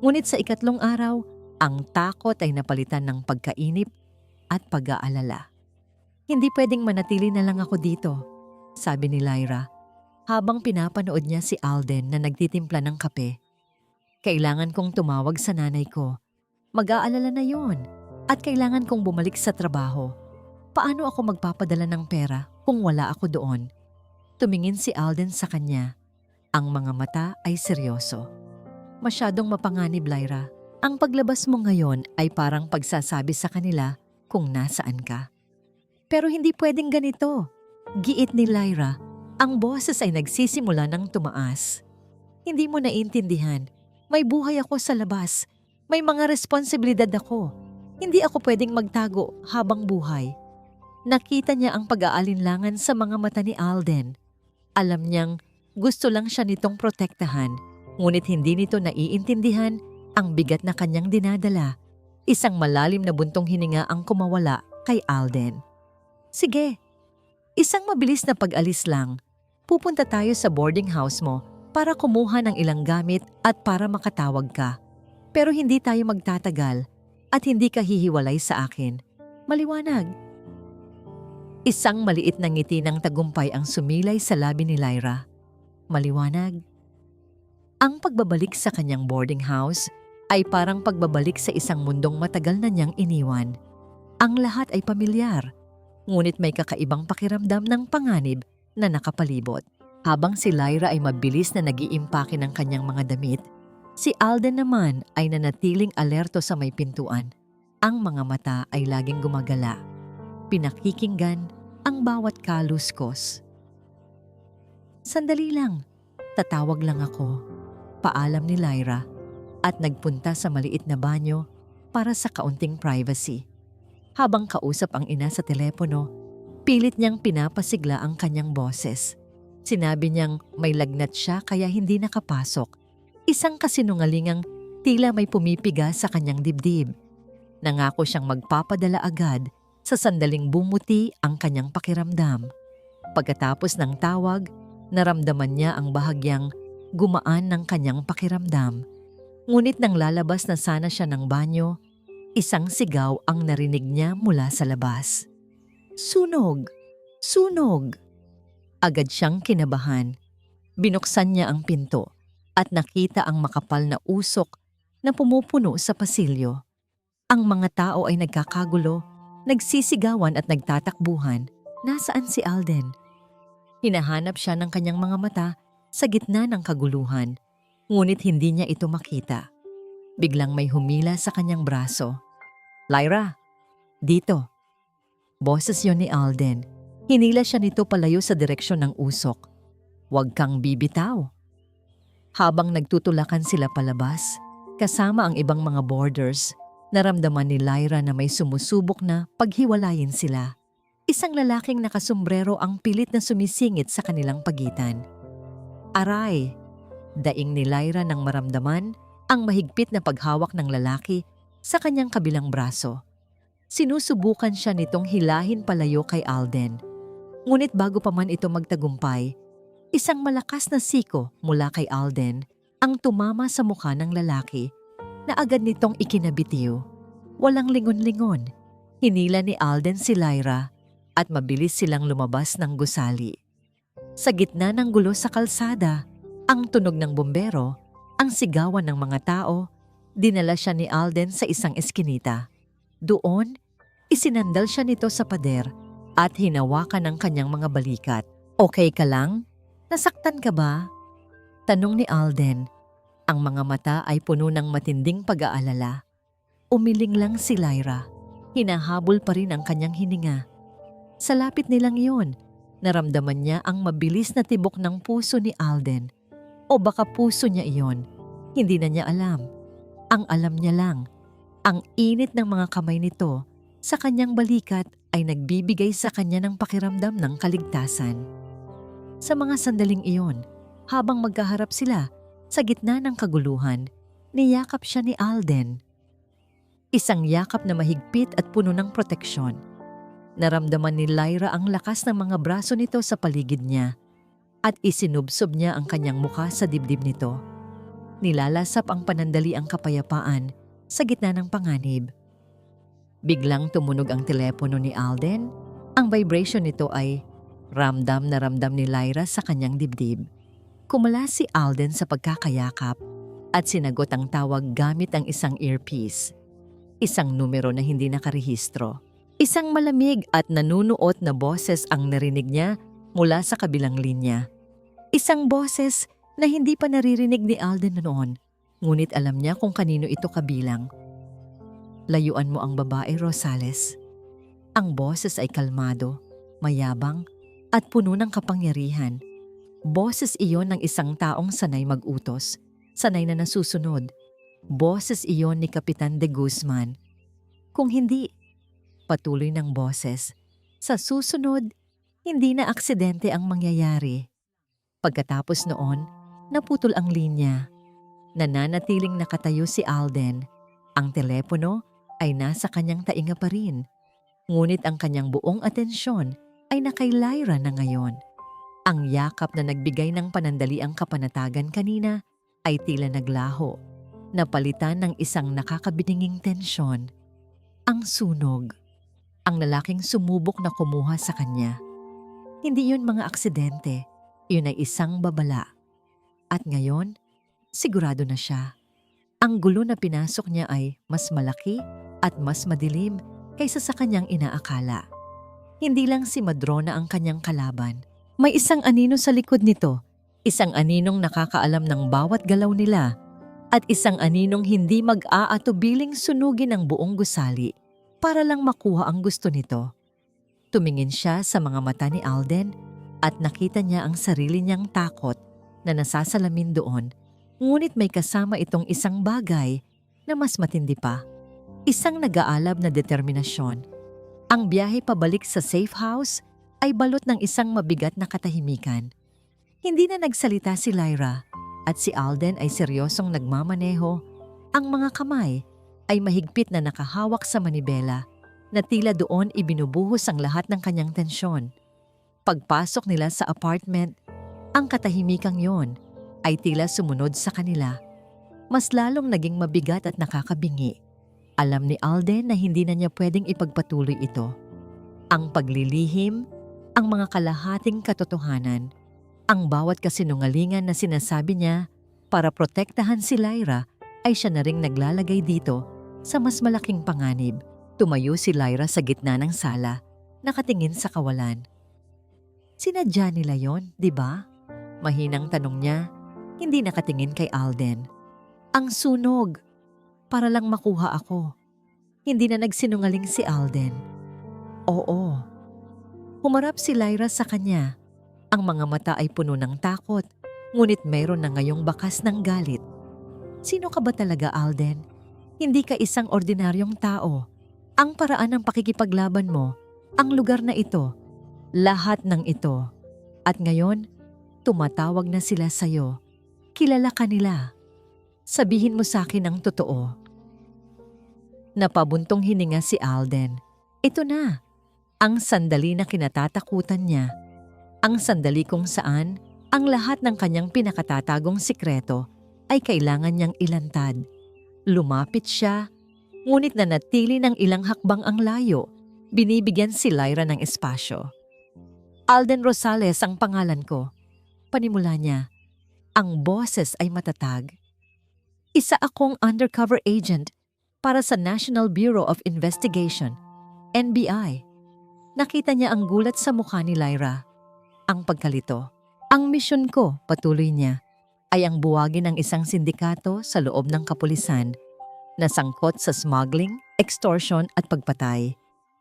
Ngunit sa ikatlong araw, ang takot ay napalitan ng pagkainip at pag-aalala. Hindi pwedeng manatili na lang ako dito, sabi ni Lyra, habang pinapanood niya si Alden na nagtitimpla ng kape. Kailangan kong tumawag sa nanay ko. Mag-aalala na yon at kailangan kong bumalik sa trabaho. Paano ako magpapadala ng pera kung wala ako doon? Tumingin si Alden sa kanya. Ang mga mata ay seryoso. Masyadong mapanganib, Lyra. Ang paglabas mo ngayon ay parang pagsasabi sa kanila kung nasaan ka. Pero hindi pwedeng ganito. Giit ni Lyra, ang boses ay nagsisimula ng tumaas. Hindi mo naiintindihan. May buhay ako sa labas. May mga responsibilidad ako. Hindi ako pwedeng magtago habang buhay. Nakita niya ang pag-aalinlangan sa mga mata ni Alden. Alam niyang gusto lang siya nitong protektahan, ngunit hindi nito naiintindihan ang bigat na kanyang dinadala. Isang malalim na buntong hininga ang kumawala kay Alden. Sige, isang mabilis na pag-alis lang. Pupunta tayo sa boarding house mo para kumuha ng ilang gamit at para makatawag ka. Pero hindi tayo magtatagal at hindi ka hihiwalay sa akin. Maliwanag. Isang maliit na ngiti ng tagumpay ang sumilay sa labi ni Lyra. Maliwanag. Ang pagbabalik sa kanyang boarding house ay parang pagbabalik sa isang mundong matagal na niyang iniwan. Ang lahat ay pamilyar, ngunit may kakaibang pakiramdam ng panganib na nakapalibot. Habang si Lyra ay mabilis na nag-iimpake ng kanyang mga damit, si Alden naman ay nanatiling alerto sa may pintuan. Ang mga mata ay laging gumagala. Pinakikinggan ang bawat kaluskos. Sandali lang, tatawag lang ako, paalam ni Lyra at nagpunta sa maliit na banyo para sa kaunting privacy. Habang kausap ang ina sa telepono, pilit niyang pinapasigla ang kanyang boses. Sinabi niyang may lagnat siya kaya hindi nakapasok. Isang kasinungalingang tila may pumipiga sa kanyang dibdib. Nangako siyang magpapadala agad sa sandaling bumuti ang kanyang pakiramdam. Pagkatapos ng tawag, naramdaman niya ang bahagyang gumaan ng kanyang pakiramdam. Ngunit nang lalabas na sana siya ng banyo, isang sigaw ang narinig niya mula sa labas. Sunog! Sunog! Agad siyang kinabahan. Binuksan niya ang pinto at nakita ang makapal na usok na pumupuno sa pasilyo. Ang mga tao ay nagkakagulo, nagsisigawan at nagtatakbuhan. Nasaan si Alden? Hinahanap siya ng kanyang mga mata sa gitna ng kaguluhan, ngunit hindi niya ito makita. Biglang may humila sa kanyang braso. Lyra, dito. Boses yon ni Alden. Hinila siya nito palayo sa direksyon ng usok. Huwag kang bibitaw. Habang nagtutulakan sila palabas, kasama ang ibang mga boarders, naramdaman ni Lyra na may sumusubok na paghiwalayin sila. Isang lalaking nakasombrero ang pilit na sumisingit sa kanilang pagitan. Aray! Daing ni Lyra nang maramdaman ang mahigpit na paghawak ng lalaki sa kanyang kabilang braso. Sinusubukan siya nitong hilahin palayo kay Alden. Ngunit bago pa man ito magtagumpay, isang malakas na siko mula kay Alden ang tumama sa mukha ng lalaki na agad nitong ikinabitiw. Walang lingon-lingon. Hinila ni Alden si Lyra at mabilis silang lumabas ng gusali. Sa gitna ng gulo sa kalsada, ang tunog ng bumbero, ang sigawan ng mga tao, dinala siya ni Alden sa isang eskinita. Doon, isinandal siya nito sa pader at hinawakan ng kanyang mga balikat. Okay ka lang? Nasaktan ka ba? Tanong ni Alden. Ang mga mata ay puno ng matinding pag-aalala. Umiling lang si Lyra. Hinahabol pa rin ang kanyang hininga. Sa lapit nilang iyon, naramdaman niya ang mabilis na tibok ng puso ni Alden. O baka puso niya iyon. Hindi na niya alam. Ang alam niya lang, ang init ng mga kamay nito sa kanyang balikat ay nagbibigay sa kanya ng pakiramdam ng kaligtasan. Sa mga sandaling iyon, habang magkaharap sila, Sa gitna ng kaguluhan, niyakap siya ni Alden. Isang yakap na mahigpit at puno ng proteksyon. Naramdaman ni Lyra ang lakas ng mga braso nito sa paligid niya at isinubsob niya ang kanyang mukha sa dibdib nito. Nilalasap ang panandaliang kapayapaan sa gitna ng panganib. Biglang tumunog ang telepono ni Alden. Ang vibration nito ay ramdam na ramdam ni Lyra sa kanyang dibdib. Kumala si Alden sa pagkakayakap at sinagot ang tawag gamit ang isang earpiece. Isang numero na hindi nakarehistro. Isang malamig at nanunuot na boses ang narinig niya mula sa kabilang linya. Isang boses na hindi pa naririnig ni Alden noon, ngunit alam niya kung kanino ito kabilang. Layuan mo ang babae, Rosales. Ang boses ay kalmado, mayabang, at puno ng kapangyarihan. Boses iyon ng isang taong sanay mag-utos, sanay na nasusunod. Boses iyon ni Kapitan de Guzman. Kung hindi, patuloy ng boses, sa susunod, hindi na aksidente ang mangyayari. Pagkatapos noon, naputol ang linya. Nananatiling nakatayo si Alden. Ang telepono ay nasa kanyang tainga pa rin. Ngunit ang kanyang buong atensyon ay nakay Lyra na ngayon. Ang yakap na nagbigay ng panandaliang kapanatagan kanina ay tila naglaho, napalitan ng isang nakakabininging tensyon. Ang sunog. Ang lalaking sumubok na kumuha sa kanya. Hindi yun mga aksidente, yun ay isang babala. At ngayon, sigurado na siya. Ang gulo na pinasok niya ay mas malaki at mas madilim kaysa sa kanyang inaakala. Hindi lang si Madrona ang kanyang kalaban. May isang anino sa likod nito, isang aninong nakakaalam ng bawat galaw nila, at isang aninong hindi mag-aatubiling sunugin ang buong gusali para lang makuha ang gusto nito. Tumingin siya sa mga mata ni Alden at nakita niya ang sarili niyang takot na nasasalamin doon, ngunit may kasama itong isang bagay na mas matindi pa. Isang nag-aalab na determinasyon. Ang biyahe pabalik sa safe house ay balot ng isang mabigat na katahimikan. Hindi na nagsalita si Lyra at si Alden ay seryosong nagmamaneho. Ang mga kamay ay mahigpit na nakahawak sa manibela na tila doon ibinubuhos ang lahat ng kanyang tensyon. Pagpasok nila sa apartment, ang katahimikang yon ay tila sumunod sa kanila. Mas lalong naging mabigat at nakakabingi. Alam ni Alden na hindi na niya pwedeng ipagpatuloy ito. Ang paglilihim, ang mga kalahating katotohanan, ang bawat kasinungalingan na sinasabi niya para protektahan si Lyra ay siya na ring naglalagay dito sa mas malaking panganib. Tumayo si Lyra sa gitna ng sala, nakatingin sa kawalan. Sinadya nila yon, di ba? Mahinang tanong niya, hindi nakatingin kay Alden. Ang sunog, para lang makuha ako. Hindi na nagsinungaling si Alden. Oo. Humarap si Lyra sa kanya. Ang mga mata ay puno ng takot, ngunit mayroon na ngayong bakas ng galit. Sino ka ba talaga, Alden? Hindi ka isang ordinaryong tao. Ang paraan ng pakikipaglaban mo, ang lugar na ito, lahat ng ito. At ngayon, tumatawag na sila sa'yo. Kilala ka nila. Sabihin mo sa akin ang totoo. Napabuntong hininga si Alden. Ito na. Ang sandali na kinatatakutan niya, ang sandali kung saan ang lahat ng kanyang pinakatatagong sikreto ay kailangan niyang ilantad. Lumapit siya, ngunit nanatili ng ilang hakbang ang layo, binibigyan si Lyra ng espasyo. Alden Rosales ang pangalan ko. Panimula niya, ang boses ay matatag. Isa akong undercover agent para sa National Bureau of Investigation, NBI. Nakita niya ang gulat sa mukha ni Lyra. Ang pagkalito. Ang misyon ko, patuloy niya, ay ang buwagin ng isang sindikato sa loob ng kapulisan na sangkot sa smuggling, extortion at pagpatay.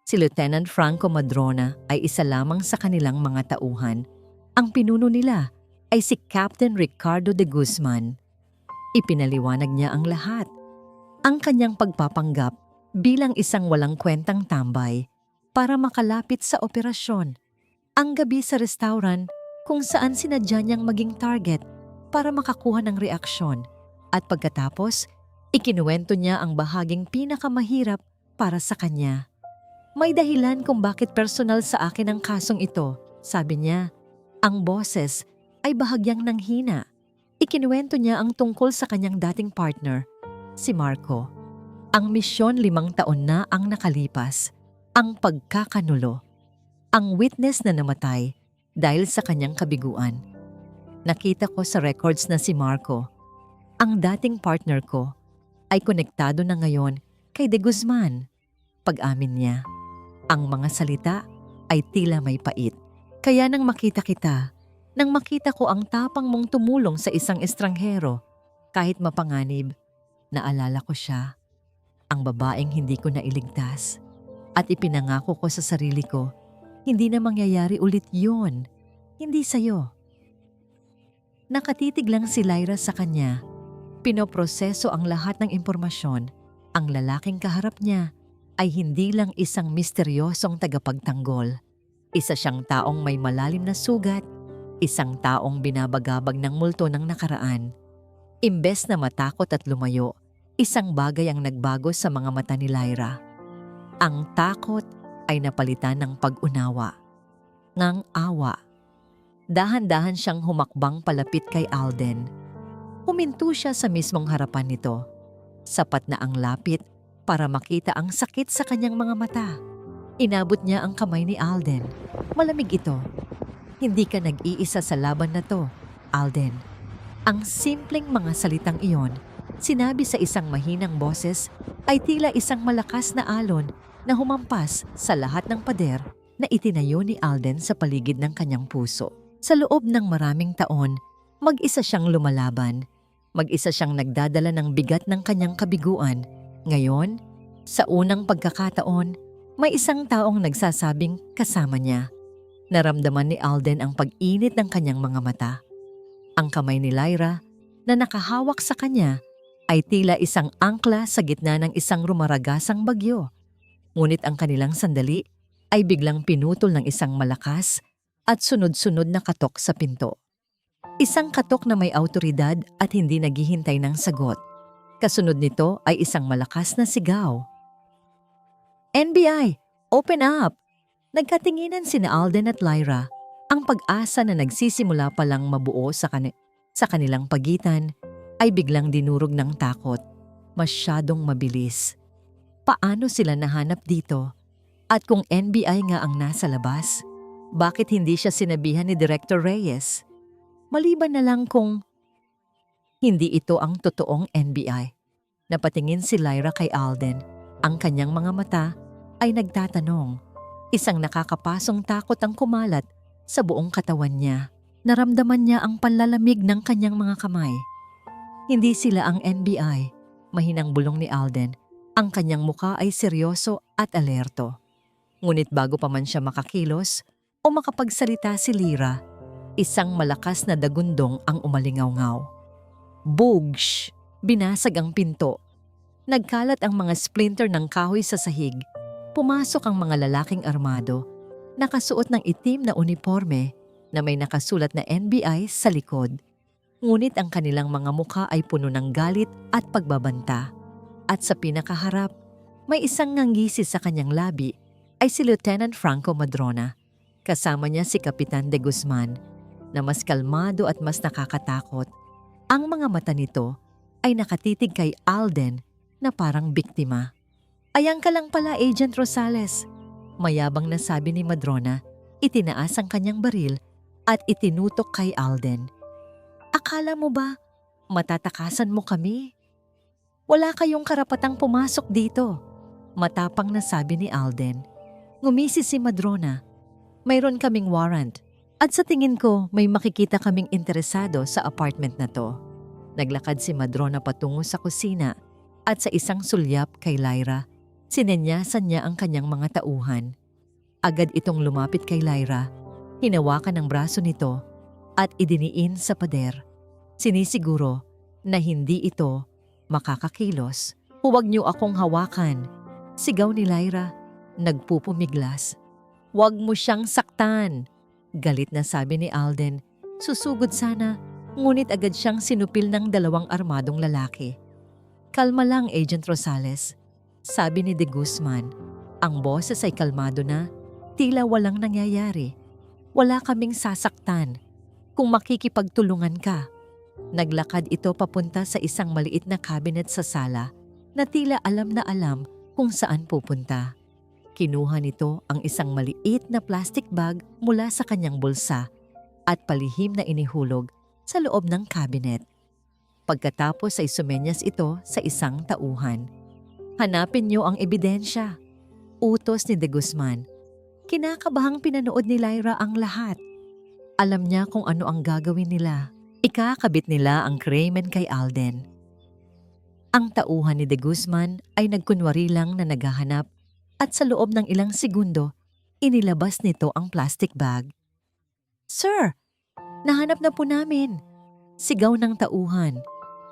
Si Lieutenant Franco Madrona ay isa lamang sa kanilang mga tauhan. Ang pinuno nila ay si Captain Ricardo de Guzman. Ipinaliwanag niya ang lahat. Ang kanyang pagpapanggap bilang isang walang kwentang tambay para makalapit sa operasyon. Ang gabi sa restaurant kung saan sinadya niyang maging target para makakuha ng reaksyon at pagkatapos, ikinuwento niya ang bahaging pinakamahirap para sa kanya. May dahilan kung bakit personal sa akin ang kasong ito, sabi niya. Ang boses ay bahagyang nanghina. Ikinuwento niya ang tungkol sa kanyang dating partner, si Marco. Ang misyon 5 taon na ang nakalipas, ang pagkakanulo. Ang witness na namatay dahil sa kanyang kabiguan. Nakita ko sa records na si Marco, ang dating partner ko, ay konektado na ngayon kay De Guzman. Pag-amin niya, ang mga salita ay tila may pait. Kaya nang makita kita, nang makita ko ang tapang mong tumulong sa isang estranghero, kahit mapanganib, naalala ko siya, ang babaeng hindi ko nailigtas. At ipinangako ko sa sarili ko, hindi na mangyayari ulit yun, hindi sa'yo. Nakatitig lang si Lyra sa kanya. Pinoproseso ang lahat ng impormasyon. Ang lalaking kaharap niya ay hindi lang isang misteryosong tagapagtanggol. Isa siyang taong may malalim na sugat, isang taong binabagabag ng multo ng nakaraan. Imbes na matakot at lumayo, isang bagay ang nagbago sa mga mata ni Lyra. Ang takot ay napalitan ng pag-unawa, ng awa. Dahan-dahan siyang humakbang palapit kay Alden. Huminto siya sa mismong harapan nito. Sapat na ang lapit para makita ang sakit sa kanyang mga mata. Inabot niya ang kamay ni Alden. Malamig ito. Hindi ka nag-iisa sa laban na to, Alden. Ang simpleng mga salitang iyon, sinabi sa isang mahinang boses, ay tila isang malakas na alon na humampas sa lahat ng pader na itinayo ni Alden sa paligid ng kanyang puso. Sa loob ng maraming taon, mag-isa siyang lumalaban. Mag-isa siyang nagdadala ng bigat ng kanyang kabiguan. Ngayon, sa unang pagkakataon, may isang taong nagsasabing kasama niya. Naramdaman ni Alden ang pag-init ng kanyang mga mata. Ang kamay ni Lyra na nakahawak sa kanya ay tila isang angkla sa gitna ng isang rumaragasang bagyo. Ngunit ang kanilang sandali ay biglang pinutol ng isang malakas at sunod-sunod na katok sa pinto. Isang katok na may awtoridad at hindi naghihintay ng sagot. Kasunod nito ay isang malakas na sigaw. NBI, open up! Nagkatinginan sina Alden at Lyra, ang pag-asa na nagsisimula palang mabuo sa kanilang pagitan ay biglang dinurog ng takot. Masyadong mabilis. Paano sila nahanap dito? At kung NBI nga ang nasa labas, bakit hindi siya sinabihan ni Director Reyes? Maliban na lang kung hindi ito ang totoong NBI. Napatingin si Lyra kay Alden. Ang kanyang mga mata ay nagtatanong. Isang nakakapasong takot ang kumalat sa buong katawan niya. Naramdaman niya ang panlalamig ng kanyang mga kamay. Hindi sila ang NBI, mahinang bulong ni Alden. Ang kanyang muka ay seryoso at alerto. Ngunit bago pa man siya makakilos o makapagsalita si Lyra, isang malakas na dagundong ang umalingaw-ngaw. Bugsh! Binasag ang pinto. Nagkalat ang mga splinter ng kahoy sa sahig. Pumasok ang mga lalaking armado, nakasuot ng itim na uniforme na may nakasulat na NBI sa likod. Ngunit ang kanilang mga mukha ay puno ng galit at pagbabanta. At sa pinakaharap, may isang nganggisi sa kanyang labi ay si Lieutenant Franco Madrona. Kasama niya si Kapitan De Guzman na mas kalmado at mas nakakatakot. Ang mga mata nito ay nakatitig kay Alden na parang biktima. Ayan ka lang pala, Agent Rosales. Mayabang na sabi ni Madrona, itinaas ang kanyang baril at itinutok kay Alden. Akala mo ba, matatakasan mo kami? Wala kayong karapatang pumasok dito, matapang na sabi ni Alden. Ngumisi si Madrona. Mayroon kaming warrant at sa tingin ko may makikita kaming interesado sa apartment na to. Naglakad si Madrona patungo sa kusina at sa isang sulyap kay Lyra, sinenyasan niya ang kanyang mga tauhan. Agad itong lumapit kay Lyra, hinawakan ang braso nito at idiniin sa pader. Sinisiguro na hindi ito makakakilos. Huwag niyo akong hawakan, sigaw ni Lyra, nagpupumiglas. Huwag mo siyang saktan, galit na sabi ni Alden. Susugod sana, Ngunit agad siyang sinupil ng 2 armadong lalaki. "Kalma lang, Agent Rosales," sabi ni De Guzman. Ang boses ay kalmado na, tila walang nangyayari. "Wala kaming sasaktan. Kung makikipagtulungan ka." Naglakad ito papunta sa isang maliit na cabinet sa sala na tila alam na alam kung saan pupunta. Kinuha nito ang isang maliit na plastic bag mula sa kanyang bulsa at palihim na inihulog sa loob ng cabinet. Pagkatapos ay sumenyas ito sa isang tauhan. "Hanapin niyo ang ebidensya," utos ni De Guzman. Kinakabahang pinanood ni Lyra ang lahat. Alam niya kung ano ang gagawin nila. Ikakabit nila ang crayman kay Alden. Ang tauhan ni De Guzman ay nagkunwari lang na naghahanap at sa loob ng ilang segundo, inilabas nito ang plastic bag. "Sir, nahanap na po namin," sigaw ng tauhan.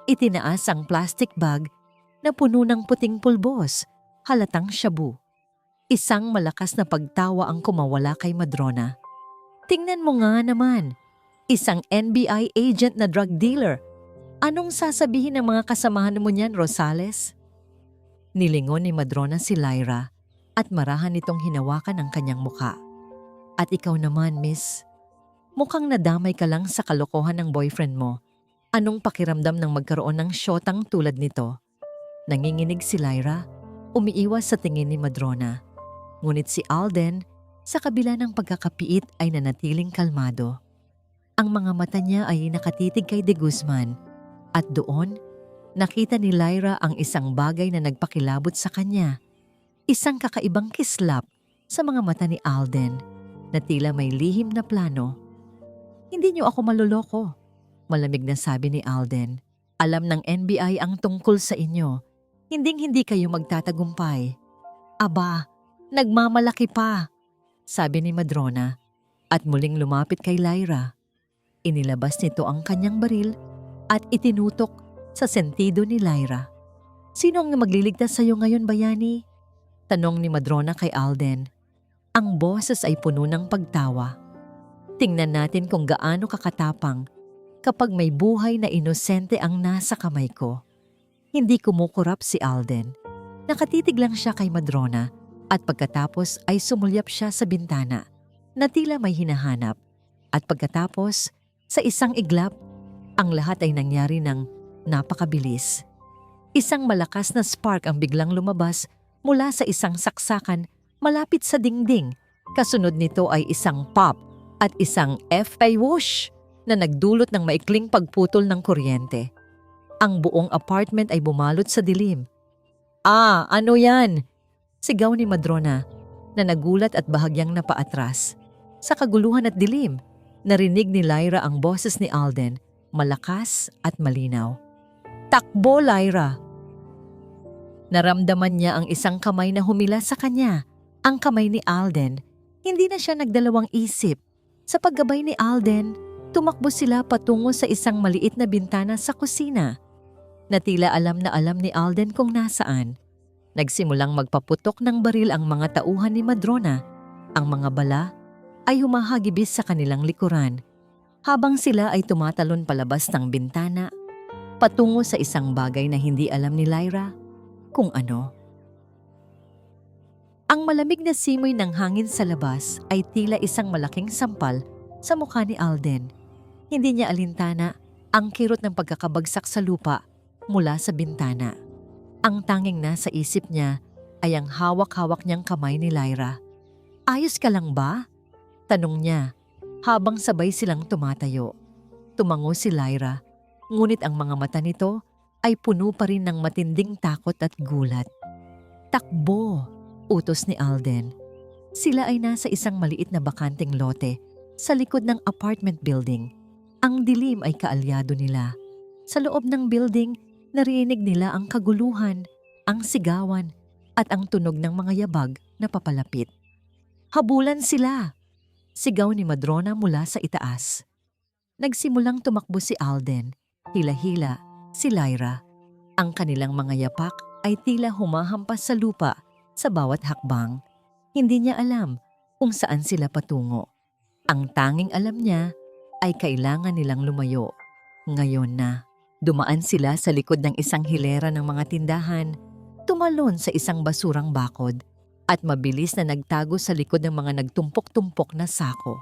Itinaas ang plastic bag na puno ng puting pulbos, halatang shabu. Isang malakas na pagtawa ang kumawala kay Madrona. "Tingnan mo nga naman, isang NBI agent na drug dealer. Anong sasabihin ng mga kasamahan mo niyan, Rosales?" Nilingon ni Madrona si Lyra at marahan nitong hinawakan ang kanyang muka. "At ikaw naman, miss, mukhang nadamay ka lang sa kalokohan ng boyfriend mo. Anong pakiramdam ng magkaroon ng syotang tulad nito?" Nanginginig si Lyra, umiiwas sa tingin ni Madrona. Ngunit si Alden, sa kabila ng pagkakapiit ay nanatiling kalmado. Ang mga mata niya ay nakatitig kay De Guzman at doon, nakita ni Lyra ang isang bagay na nagpakilabot sa kanya. Isang kakaibang kislap sa mga mata ni Alden na tila may lihim na plano. "Hindi niyo ako maloloko," malamig na sabi ni Alden. "Alam ng NBI ang tungkol sa inyo. Hinding-hindi kayo magtatagumpay." "Aba, nagmamalaki pa," sabi ni Madrona at muling lumapit kay Lyra. Inilabas nito ang kanyang baril at itinutok sa sentido ni Lyra. "Sino ang magliligtas sa iyo ngayon, bayani?" tanong ni Madrona kay Alden. Ang boses ay puno ng pagtawa. "Tingnan natin kung gaano kakatapang kapag may buhay na inosente ang nasa kamay ko." Hindi kumukurap si Alden. Nakatitig lang siya kay Madrona at pagkatapos ay sumulyap siya sa bintana na tila may hinahanap. At pagkatapos, sa isang iglap, ang lahat ay nangyari ng napakabilis. Isang malakas na spark ang biglang lumabas mula sa isang saksakan malapit sa dingding. Kasunod nito ay isang pop at isang FA whoosh na nagdulot ng maikling pagputol ng kuryente. Ang buong apartment ay bumalot sa dilim. "Ah, ano yan?" sigaw ni Madrona na nagulat at bahagyang napaatras. Sa kaguluhan at dilim, narinig ni Lyra ang boses ni Alden, malakas at malinaw. "Takbo, Lyra!" Naramdaman niya ang isang kamay na humila sa kanya, ang kamay ni Alden. Hindi na siya nagdalawang isip. Sa paggabay ni Alden, tumakbo sila patungo sa isang maliit na bintana sa kusina. Na tila alam na alam ni Alden kung nasaan. Nagsimulang magpaputok ng baril ang mga tauhan ni Madrona. Ang mga bala ay humahagibis sa kanilang likuran, habang sila ay tumatalon palabas ng bintana, patungo sa isang bagay na hindi alam ni Lyra kung ano. Ang malamig na simoy ng hangin sa labas ay tila isang malaking sampal sa mukha ni Alden. Hindi niya alintana ang kirot ng pagkakabagsak sa lupa mula sa bintana. Ang tanging nasa isip niya ay ang hawak-hawak niyang kamay ni Lyra. "Ayos ka lang ba?" tanong niya habang sabay silang tumatayo. Tumango si Lyra, ngunit ang mga mata nito ay puno pa rin ng matinding takot at gulat. "Takbo!" utos ni Alden. Sila ay nasa isang maliit na bakanting lote sa likod ng apartment building. Ang dilim ay kaalyado nila. Sa loob ng building, narinig nila ang kaguluhan, ang sigawan, at ang tunog ng mga yabag na papalapit. "Habulan sila!" sigaw ni Madrona mula sa itaas. Nagsimulang tumakbo si Alden, hila-hila si Lyra. Ang kanilang mga yapak ay tila humahampas sa lupa sa bawat hakbang. Hindi niya alam kung saan sila patungo. Ang tanging alam niya ay kailangan nilang lumayo. Ngayon na, dumaan sila sa likod ng isang hilera ng mga tindahan, tumalon sa isang basurang bakod, at mabilis na nagtago sa likod ng mga nagtumpok-tumpok na sako.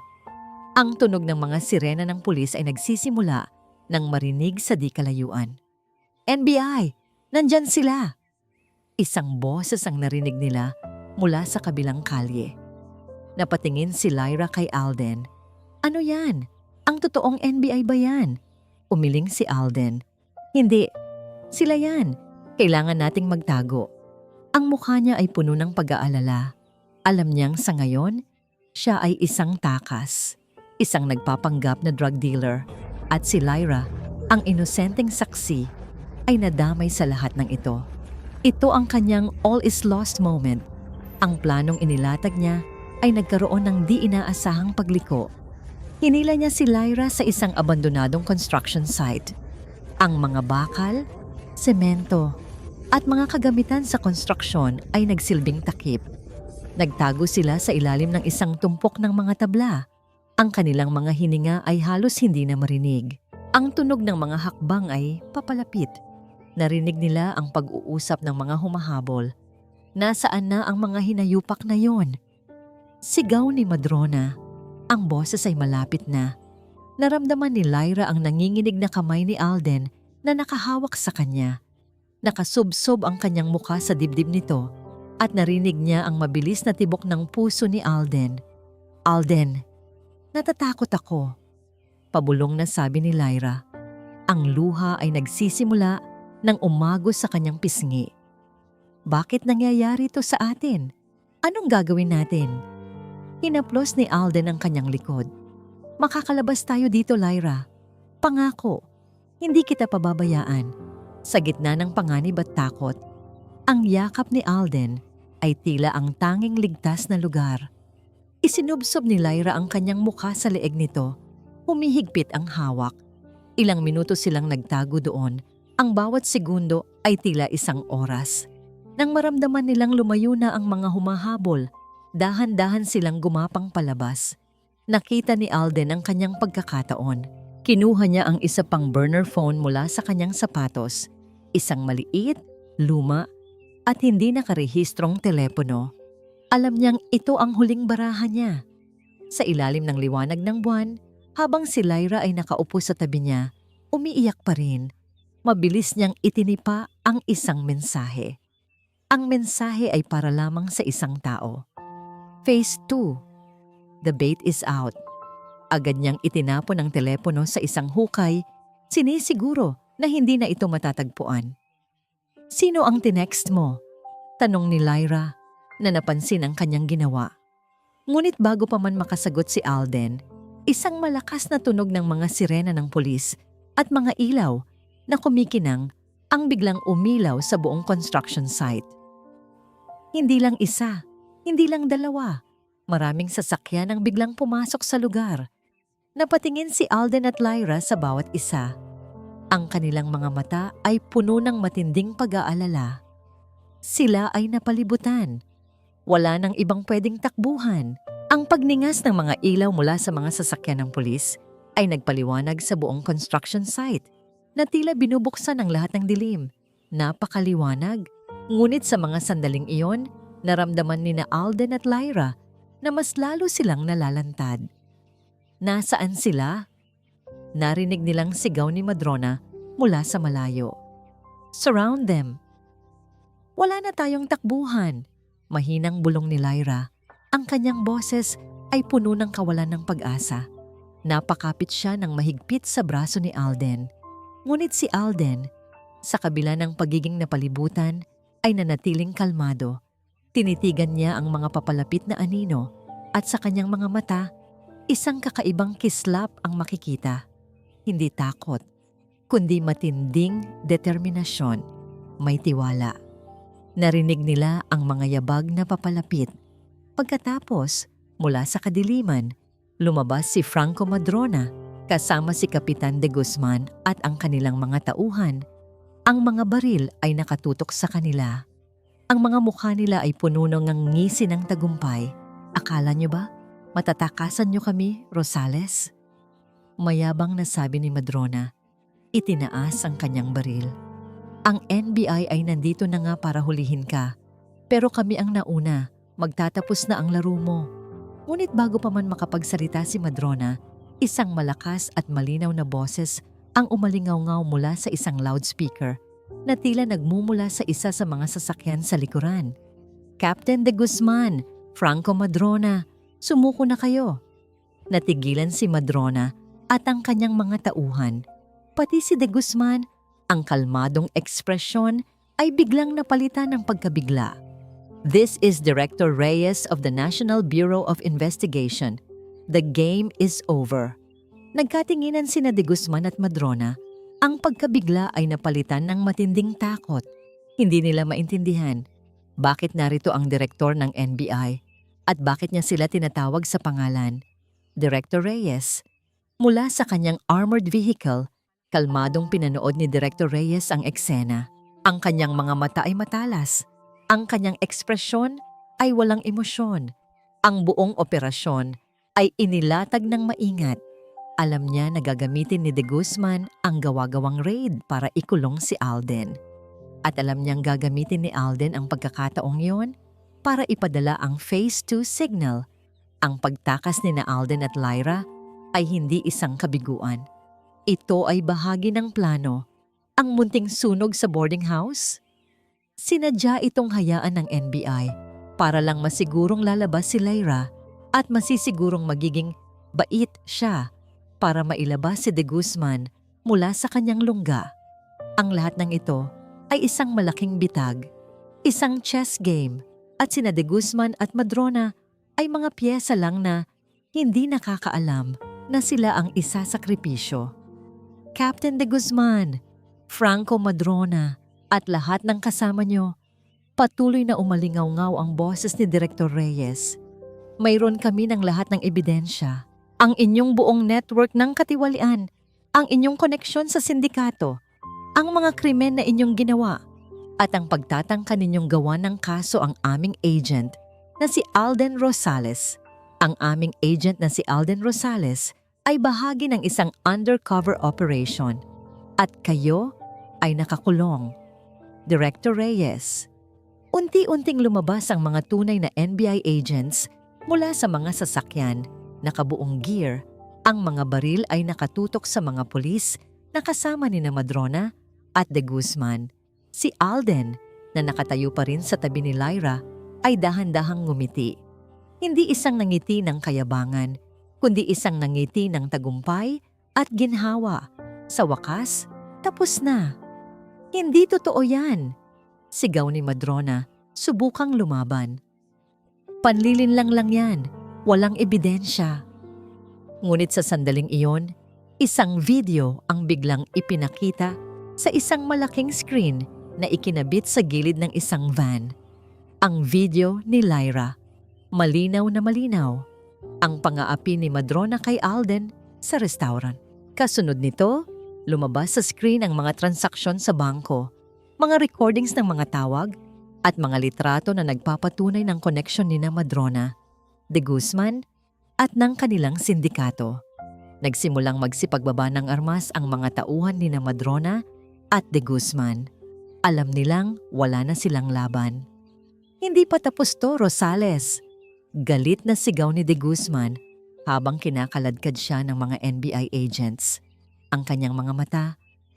Ang tunog ng mga sirena ng pulis ay nagsisimula nang marinig sa di kalayuan. "NBI! Nandyan sila!" Isang boses ang narinig nila mula sa kabilang kalye. Napatingin si Lyra kay Alden. "Ano yan? Ang totoong NBI ba yan?" Umiling si Alden. "Hindi. Sila yan. Kailangan nating magtago." Ang mukha niya ay puno ng pag-aalala. Alam niyang sa ngayon, siya ay isang takas, isang nagpapanggap na drug dealer, at si Lyra, ang inosenteng saksi, ay nadamay sa lahat ng ito. Ito ang kanyang all is lost moment. Ang planong inilatag niya ay nagkaroon ng di inaasahang pagliko. Hinila niya si Lyra sa isang abandonadong construction site. Ang mga bakal, semento, at mga kagamitan sa konstruksyon ay nagsilbing takip. Nagtago sila sa ilalim ng isang tumpok ng mga tabla. Ang kanilang mga hininga ay halos hindi na marinig. Ang tunog ng mga hakbang ay papalapit. Narinig nila ang pag-uusap ng mga humahabol. Nasaan na ang mga hinayupak na yon? Sigaw ni Madrona. Ang boses ay malapit na. Naramdaman ni Lyra ang nanginginig na kamay ni Alden na nakahawak sa kanya. Nakasubsob ang kanyang mukha sa dibdib nito at narinig niya ang mabilis na tibok ng puso ni Alden. "Alden, natatakot ako," pabulong na sabi ni Lyra. Ang luha ay nagsisimula nang umagos sa kanyang pisngi. "Bakit nangyayari ito sa atin? Anong gagawin natin?" Hinaplos ni Alden ang kanyang likod. "Makakalabas tayo dito, Lyra. Pangako, hindi kita pababayaan." Sa gitna ng panganib at takot, ang yakap ni Alden ay tila ang tanging ligtas na lugar. Isinubsob ni Lyra ang kanyang mukha sa leeg nito. Humihigpit ang hawak. Ilang minuto silang nagtago doon. Ang bawat segundo ay tila isang oras. Nang maramdaman nilang lumayo na ang mga humahabol, dahan-dahan silang gumapang palabas. Nakita ni Alden ang kanyang pagkakataon. Kinuha niya ang isa pang burner phone mula sa kanyang sapatos, isang maliit, luma, at hindi nakarehistrong telepono. Alam niyang ito ang huling barahan niya. Sa ilalim ng liwanag ng buwan, habang si Lyra ay nakaupo sa tabi niya, umiiyak pa rin. Mabilis niyang itinipa ang isang mensahe. Ang mensahe ay para lamang sa isang tao. Phase 2. The bait is out. Agad niyang itinapon ang telepono sa isang hukay, sinisiguro na hindi na ito matatagpuan. "Sino ang tinext mo?" tanong ni Lyra na napansin ang kanyang ginawa. Ngunit bago pa man makasagot si Alden, isang malakas na tunog ng mga sirena ng pulis at mga ilaw na kumikinang ang biglang umilaw sa buong construction site. Hindi lang isa, hindi lang dalawa, maraming sasakyan ang biglang pumasok sa lugar. Napatingin si Alden at Lyra sa bawat isa. Ang kanilang mga mata ay puno ng matinding pag-aalala. Sila ay napalibutan. Wala nang ibang pwedeng takbuhan. Ang pagningas ng mga ilaw mula sa mga sasakyan ng pulis ay nagpaliwanag sa buong construction site na tila binubuksan ang lahat ng dilim. Napakaliwanag. Ngunit sa mga sandaling iyon, naramdaman ni na Alden at Lyra na mas lalo silang nalalantad. Nasaan sila? Narinig nilang sigaw ni Madrona mula sa malayo. "Surround them." "Wala na tayong takbuhan," mahinang bulong ni Lyra. Ang kanyang boses ay puno ng kawalan ng pag-asa. Napakapit siya ng mahigpit sa braso ni Alden. Ngunit si Alden, sa kabila ng pagiging napalibutan, ay nanatiling kalmado. Tinitigan niya ang mga papalapit na anino at sa kanyang mga mata, isang kakaibang kislap ang makikita. Hindi takot, kundi matinding determinasyon. May tiwala. Narinig nila ang mga yabag na papalapit. Pagkatapos, mula sa kadiliman, lumabas si Franco Madrona kasama si Kapitan de Guzman at ang kanilang mga tauhan. Ang mga baril ay nakatutok sa kanila. Ang mga mukha nila ay puno ng ngisi ng tagumpay. Akala niyo ba? Matatakasan niyo kami, Rosales? Mayabang na sabi ni Madrona. Itinaas ang kanyang baril. Ang NBI ay nandito na nga para hulihin ka. Pero kami ang nauna, magtatapos na ang laro mo. Ngunit bago pa man makapagsalita si Madrona, isang malakas at malinaw na boses ang umalingaw-ngaw mula sa isang loudspeaker na tila nagmumula sa isa sa mga sasakyan sa likuran. Captain de Guzman, Franco Madrona, sumuko na kayo. Natigilan si Madrona at ang kanyang mga tauhan. Pati si de Guzman, ang kalmadong ekspresyon ay biglang napalitan ng pagkabigla. This is Director Reyes of the National Bureau of Investigation. The game is over. Nagkatinginan sina de Guzman at Madrona. Ang pagkabigla ay napalitan ng matinding takot. Hindi nila maintindihan bakit narito ang direktor ng NBI at bakit niya sila tinatawag sa pangalan. Director Reyes. Mula sa kanyang armored vehicle, kalmadong pinanood ni Director Reyes ang eksena. Ang kanyang mga mata ay matalas. Ang kanyang ekspresyon ay walang emosyon. Ang buong operasyon ay inilatag ng maingat. Alam niya na gagamitin ni de Guzman ang gawa-gawang raid para ikulong si Alden. At alam niyang gagamitin ni Alden ang pagkakataong yon para ipadala ang Phase 2 signal. Ang pagtakas ni na Alden at Lyra ay hindi isang kabiguan. Ito ay bahagi ng plano. Ang munting sunog sa boarding house? Sinadya itong hayaan ng NBI para lang masigurong lalabas si Lyra at masisigurong magiging bait siya para mailabas si de Guzman mula sa kanyang lungga. Ang lahat ng ito ay isang malaking bitag, isang chess game, at sina de Guzman at Madrona ay mga piyesa lang na hindi nakakaalam na sila ang isasakripisyo. Captain de Guzman, Franco Madrona, at lahat ng kasama nyo, patuloy na umalingaw-ngaw ang boses ni Director Reyes. Mayroon kami ng lahat ng ebidensya, ang inyong buong network ng katiwalian, ang inyong koneksyon sa sindikato, ang mga krimen na inyong ginawa, at ang pagtatangka ninyong gawa ng kaso ang aming agent na si Alden Rosales. Ang aming agent na si Alden Rosales ay bahagi ng isang undercover operation at kayo ay nakakulong. Director Reyes. Unti-unting lumabas ang mga tunay na NBI agents mula sa mga sasakyan, nakabuong gear. Ang mga baril ay nakatutok sa mga pulis na kasama ni na Madrona at de Guzman. Si Alden, na nakatayo pa rin sa tabi ni Lyra, ay dahan-dahang ngumiti. Hindi isang nangiti ng kayabangan, kundi isang nangiti ng tagumpay at ginhawa. Sa wakas, tapos na. Hindi totoo yan, sigaw ni Madrona, subukang lumaban. Panlilinlang lang yan, walang ebidensya. Ngunit sa sandaling iyon, isang video ang biglang ipinakita sa isang malaking screen na ikinabit sa gilid ng isang van. Ang video ni Lyra, malinaw na malinaw. Ang pang-aapi ni Madrona kay Alden sa restaurant. Kasunod nito, lumabas sa screen ang mga transaksyon sa bangko, mga recordings ng mga tawag, at mga litrato na nagpapatunay ng koneksyon ni na Madrona, de Guzman, at ng kanilang sindikato. Nagsimulang magsipagbaba ng armas ang mga tauhan ni na Madrona at de Guzman. Alam nilang wala na silang laban. Hindi pa tapos to, Rosales. Galit na sigaw ni de Guzman habang kinakaladkad siya ng mga NBI agents. Ang kanyang mga mata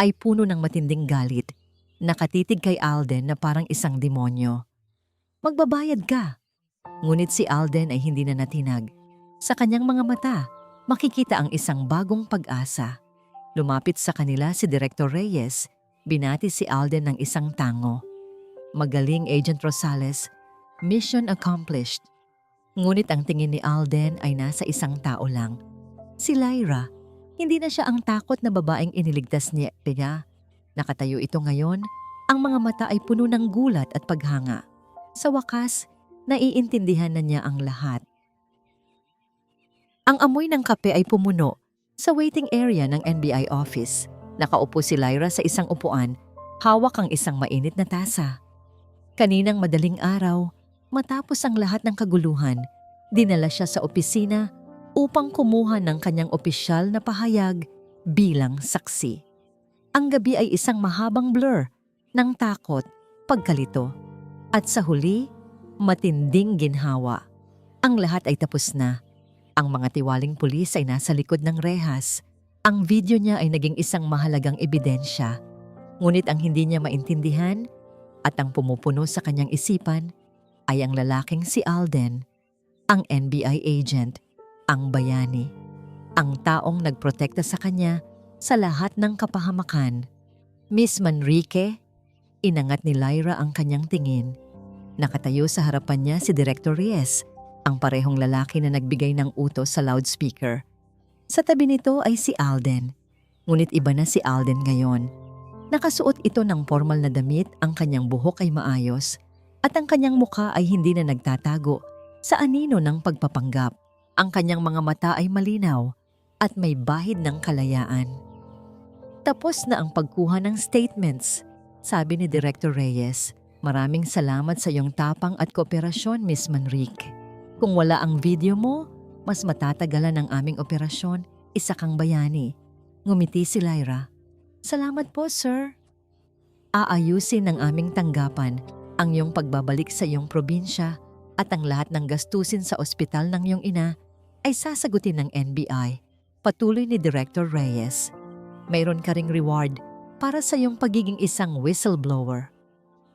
ay puno ng matinding galit, nakatitig kay Alden na parang isang demonyo. Magbabayad ka. Ngunit si Alden ay hindi na natinag. Sa kanyang mga mata, makikita ang isang bagong pag-asa. Lumapit sa kanila si Director Reyes, binati si Alden ng isang tango. Magaling, Agent Rosales. Mission accomplished. Ngunit ang tingin ni Alden ay nasa isang tao lang. Si Lyra. Hindi na siya ang takot na babaeng iniligtas niya. Nakatayo ito ngayon, ang mga mata ay puno ng gulat at paghanga. Sa wakas, naiintindihan na niya ang lahat. Ang amoy ng kape ay pumuno sa waiting area ng NBI office. Nakaupo si Lyra sa isang upuan, hawak ang isang mainit na tasa. Kaninang madaling araw, matapos ang lahat ng kaguluhan, dinala siya sa opisina upang kumuha ng kanyang opisyal na pahayag bilang saksi. Ang gabi ay isang mahabang blur ng takot, pagkalito, at sa huli, matinding ginhawa. Ang lahat ay tapos na. Ang mga tiwaling pulis ay nasa likod ng rehas. Ang video niya ay naging isang mahalagang ebidensya. Ngunit ang hindi niya maintindihan at ang pumupuno sa kanyang isipan ay ang lalaking si Alden, ang NBI agent, ang bayani, ang taong nagprotekta sa kanya sa lahat ng kapahamakan. Miss Manrique, inangat ni Lyra ang kanyang tingin. Nakatayo sa harapan niya si Director Reyes, ang parehong lalaki na nagbigay ng utos sa loudspeaker. Sa tabi nito ay si Alden. Ngunit iba na si Alden ngayon. Nakasuot ito ng formal na damit, ang kanyang buhok ay maayos at ang kanyang mukha ay hindi na nagtatago sa anino ng pagpapanggap. Ang kanyang mga mata ay malinaw at may bahid ng kalayaan. Tapos na ang pagkuha ng statements, sabi ni Director Reyes. Maraming salamat sa iyong tapang at kooperasyon, Miss Manrique. Kung wala ang video mo, mas matatagalan ang aming operasyon, isa kang bayani. Ngumiti si Lyra. Salamat po, sir. Aayusin ng aming tanggapan ang iyong pagbabalik sa iyong probinsya at ang lahat ng gastusin sa ospital ng iyong ina ay sasagutin ng NBI. Patuloy ni Director Reyes. Mayroon ka ring reward para sa iyong pagiging isang whistleblower.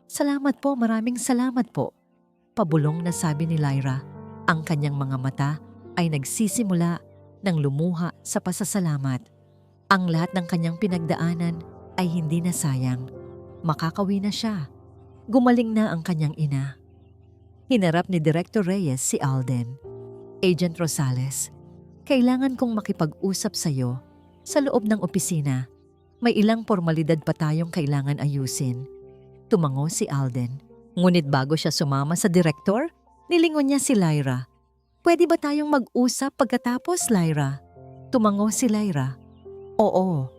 Salamat po, maraming salamat po. Pabulong na sabi ni Lyra. Ang kanyang mga mata ay nagsisimula ng lumuha sa pasasalamat. Ang lahat ng kanyang pinagdaanan ay hindi na sayang. Makakawi na siya. Gumaling na ang kanyang ina. Hinarap ni Director Reyes si Alden. Agent Rosales, kailangan kong makipag-usap sa iyo sa loob ng opisina. May ilang formalidad pa tayong kailangan ayusin. Tumango si Alden. Ngunit bago siya sumama sa direktor, nilingon niya si Lyra. Pwede ba tayong mag-usap pagkatapos, Lyra? Tumango si Lyra. Oo.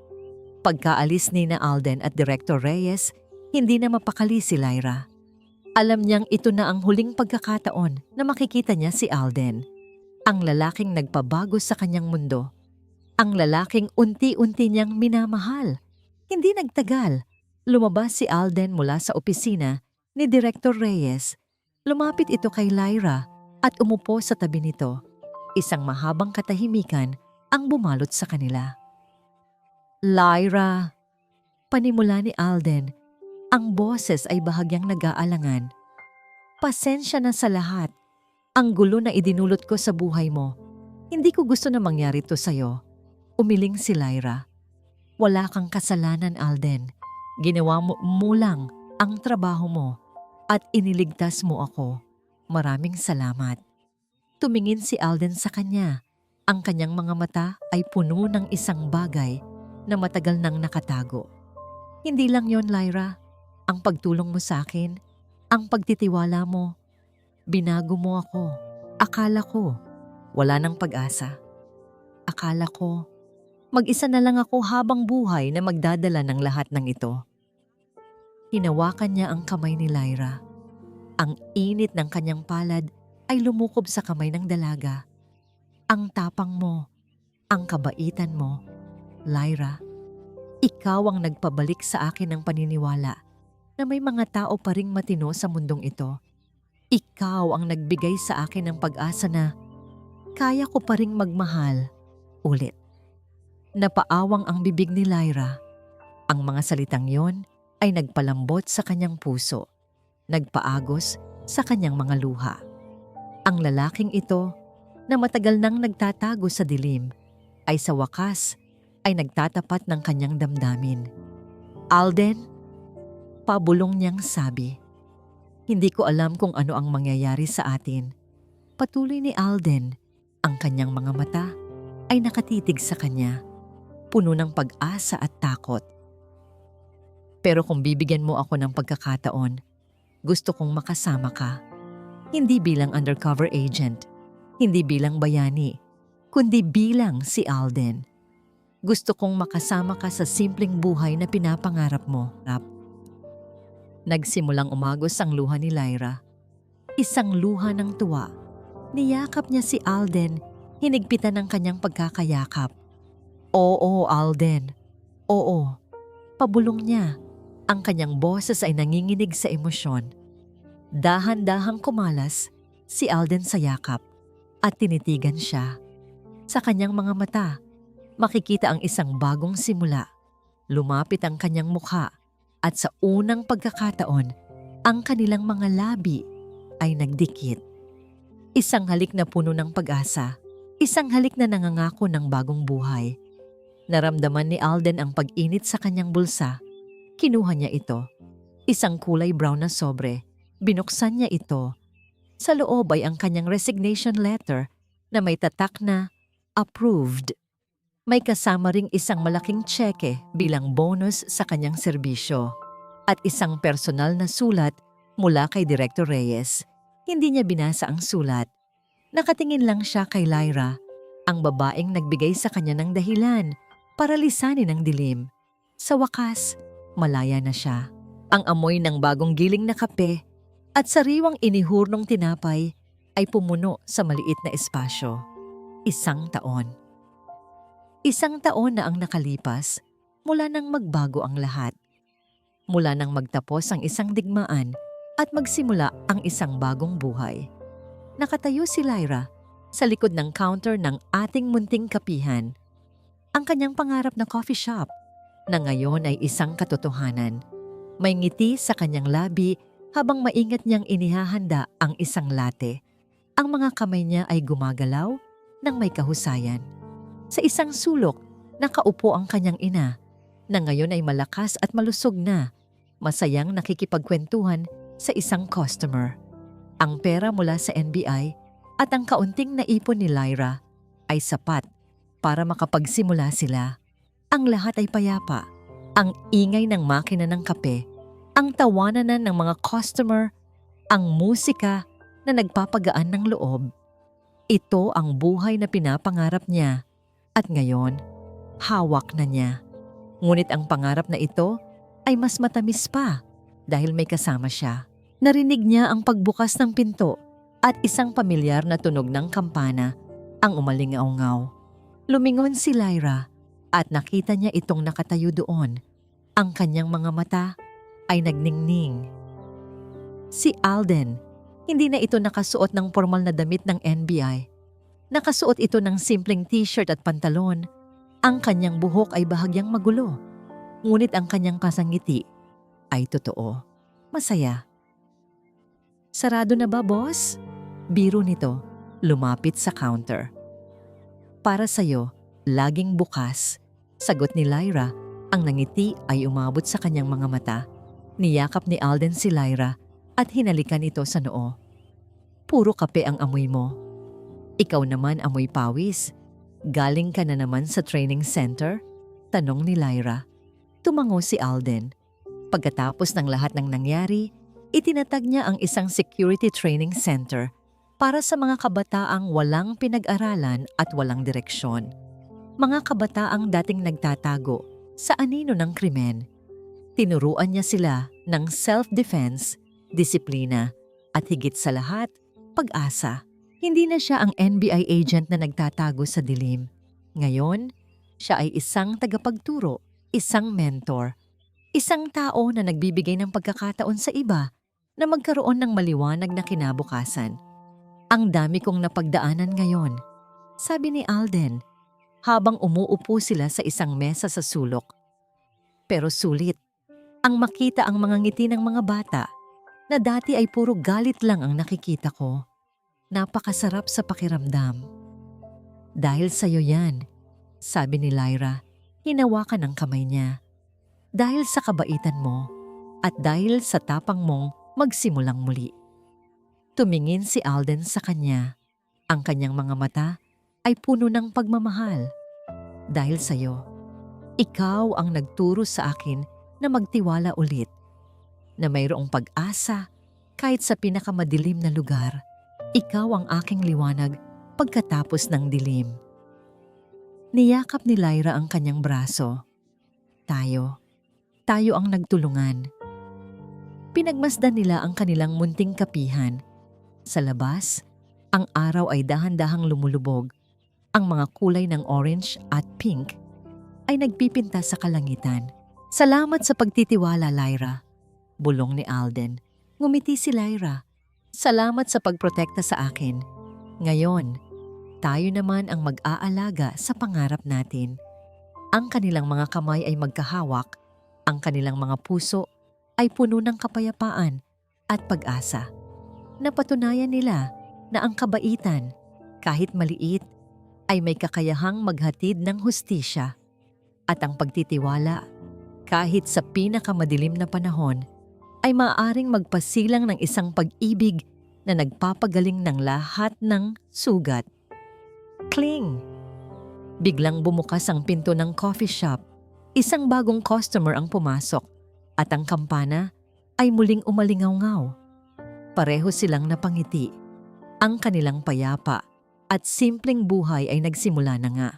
Pagkaalis ni na Alden at Director Reyes, hindi na mapakali si Lyra. Alam niyang ito na ang huling pagkakataon na makikita niya si Alden. Ang lalaking nagpabago sa kanyang mundo. Ang lalaking unti-unti niyang minamahal. Hindi nagtagal. Lumabas si Alden mula sa opisina ni Director Reyes. Lumapit ito kay Lyra at umupo sa tabi nito. Isang mahabang katahimikan ang bumalot sa kanila. Lyra, panimula ni Alden. Ang boses ay bahagyang nag-aalangan. Pasensya na sa lahat. Ang gulo na idinulot ko sa buhay mo. Hindi ko gusto na mangyari to sa'yo. Umiling si Lyra. Wala kang kasalanan, Alden. Ginawa mo lang ang trabaho mo at iniligtas mo ako. Maraming salamat. Tumingin si Alden sa kanya. Ang kanyang mga mata ay puno ng isang bagay na matagal nang nakatago. Hindi lang yon, Lyra. Ang pagtulong mo sa akin, ang pagtitiwala mo. Binago mo ako. Akala ko, wala nang pag-asa. Akala ko, mag-isa na lang ako habang buhay na magdadala ng lahat ng ito. Hinawakan niya ang kamay ni Lyra. Ang init ng kanyang palad ay lumukob sa kamay ng dalaga. Ang tapang mo, ang kabaitan mo, Lyra. Ikaw ang nagpabalik sa akin ng paniniwala na may mga tao pa ring matino sa mundong ito. Ikaw ang nagbigay sa akin ng pag-asa na kaya ko pa ring magmahal ulit. Napaawang ang bibig ni Lyra. Ang mga salitang yon ay nagpalambot sa kanyang puso, nagpaagos sa kanyang mga luha. Ang lalaking ito na matagal nang nagtatago sa dilim ay sa wakas ay nagtatapat ng kanyang damdamin. Alden, pabulong niyang sabi. Hindi ko alam kung ano ang mangyayari sa atin. Patuloy ni Alden, ang kanyang mga mata ay nakatitig sa kanya, puno ng pag-asa at takot. Pero kung bibigyan mo ako ng pagkakataon, gusto kong makasama ka. Hindi bilang undercover agent, hindi bilang bayani, kundi bilang si Alden. Gusto kong makasama ka sa simpleng buhay na pinapangarap mo. Nagsimulang umagos ang luha ni Lyra. Isang luha ng tuwa. Niyakap niya si Alden, hinigpitan ng kanyang pagkakayakap. Oo, Alden. Oo. Pabulong niya. Ang kanyang boses ay nanginginig sa emosyon. Dahan-dahang kumalas si Alden sa yakap at tinitigan siya. Sa kanyang mga mata, makikita ang isang bagong simula. Lumapit ang kanyang mukha at sa unang pagkakataon, ang kanilang mga labi ay nagdikit. Isang halik na puno ng pag-asa, isang halik na nangangako ng bagong buhay. Naramdaman ni Alden ang pag-init sa kanyang bulsa. Kinuha niya ito. Isang kulay brown na sobre. Binuksan niya ito. Sa loob ay ang kanyang resignation letter na may tatak na approved. May kasama ring isang malaking tseke bilang bonus sa kanyang serbisyo at isang personal na sulat mula kay Director Reyes. Hindi niya binasa ang sulat. Nakatingin lang siya kay Lyra, ang babaeng nagbigay sa kanya ng dahilan para lisanin ang dilim. Sa wakas, malaya na siya. Ang amoy ng bagong giling na kape at sariwang inihurnong tinapay ay pumuno sa maliit na espasyo. Isang taon. Isang taon na ang nakalipas mula nang magbago ang lahat. Mula nang magtapos ang isang digmaan at magsimula ang isang bagong buhay. Nakatayo si Lyra sa likod ng counter ng ating munting kapihan. Ang kanyang pangarap na coffee shop na ngayon ay isang katotohanan. May ngiti sa kanyang labi habang maingat niyang inihahanda ang isang latte. Ang mga kamay niya ay gumagalaw ng may kahusayan. Sa isang sulok, nakaupo ang kanyang ina na ngayon ay malakas at malusog na, masayang nakikipagkwentuhan sa isang customer. Ang pera mula sa NBI at ang kaunting naipon ni Lyra ay sapat para makapagsimula sila. Ang lahat ay payapa. Ang ingay ng makina ng kape, ang tawananan ng mga customer, ang musika na nagpapagaan ng loob. Ito ang buhay na pinapangarap niya at ngayon, hawak na niya. Ngunit ang pangarap na ito ay mas matamis pa dahil may kasama siya. Narinig niya ang pagbukas ng pinto at isang pamilyar na tunog ng kampana ang umalingaw-ngaw. Lumingon si Lyra at nakita niya itong nakatayo doon. Ang kanyang mga mata ay nagningning. Si Alden, hindi na ito nakasuot ng formal na damit ng NBI. Nakasuot ito ng simpleng t-shirt at pantalon. Ang kanyang buhok ay bahagyang magulo. Ngunit ang kanyang kasangiti ay totoo. Masaya. Sarado na ba, boss? Biro nito, lumapit sa counter. Para sa'yo, laging bukas. Sagot ni Lyra. Ang nangiti ay umabot sa kanyang mga mata. Niyakap ni Alden si Lyra at hinalikan ito sa noo. Puro kape ang amoy mo. Ikaw naman amoy pawis. Galing ka na naman sa training center? Tanong ni Lyra. Tumango si Alden. Pagkatapos ng lahat ng nangyari, itinatag niya ang isang security training center para sa mga kabataang walang pinag-aralan at walang direksyon. Mga kabataang dating nagtatago sa anino ng krimen. Tinuruan niya sila ng self-defense, disiplina, at higit sa lahat, pag-asa. Hindi na siya ang NBI agent na nagtatago sa dilim. Ngayon, siya ay isang tagapagturo, isang mentor, isang tao na nagbibigay ng pagkakataon sa iba na magkaroon ng maliwanag na kinabukasan. Ang dami kong napagdaanan ngayon, sabi ni Alden, habang umuupo sila sa isang mesa sa sulok. Pero sulit, ang makita ang mga ngiti ng mga bata na dati ay puro galit lang ang nakikita ko. Napakasarap sa pakiramdam. Dahil sa'yo yan, sabi ni Lyra, hinawakan ang kamay niya. Dahil sa kabaitan mo at dahil sa tapang mong magsimulang muli. Tumingin si Alden sa kanya. Ang kanyang mga mata ay puno ng pagmamahal. Dahil sa'yo, ikaw ang nagturo sa akin na magtiwala ulit, na mayroong pag-asa kahit sa pinakamadilim na lugar. Ikaw ang aking liwanag pagkatapos ng dilim. Niyakap ni Lyra ang kanyang braso. Tayo ang nagtulungan. Pinagmasdan nila ang kanilang munting kapihan. Sa labas, ang araw ay dahan-dahang lumulubog. Ang mga kulay ng orange at pink ay nagpipinta sa kalangitan. Salamat sa pagtitiwala, Lyra. Bulong ni Alden. Ngumiti si Lyra. Salamat sa pagprotekta sa akin. Ngayon, tayo naman ang mag-aalaga sa pangarap natin. Ang kanilang mga kamay ay magkahawak, ang kanilang mga puso ay puno ng kapayapaan at pag-asa. Napatunayan nila na ang kabaitan, kahit maliit, ay may kakayahang maghatid ng hustisya. At ang pagtitiwala, kahit sa pinakamadilim na panahon, ay maaaring magpasilang ng isang pag-ibig na nagpapagaling ng lahat ng sugat. Kling! Biglang bumukas ang pinto ng coffee shop. Isang bagong customer ang pumasok at ang kampana ay muling umalingaw-ngaw. Pareho silang napangiti. Ang kanilang payapa at simpleng buhay ay nagsimula na nga.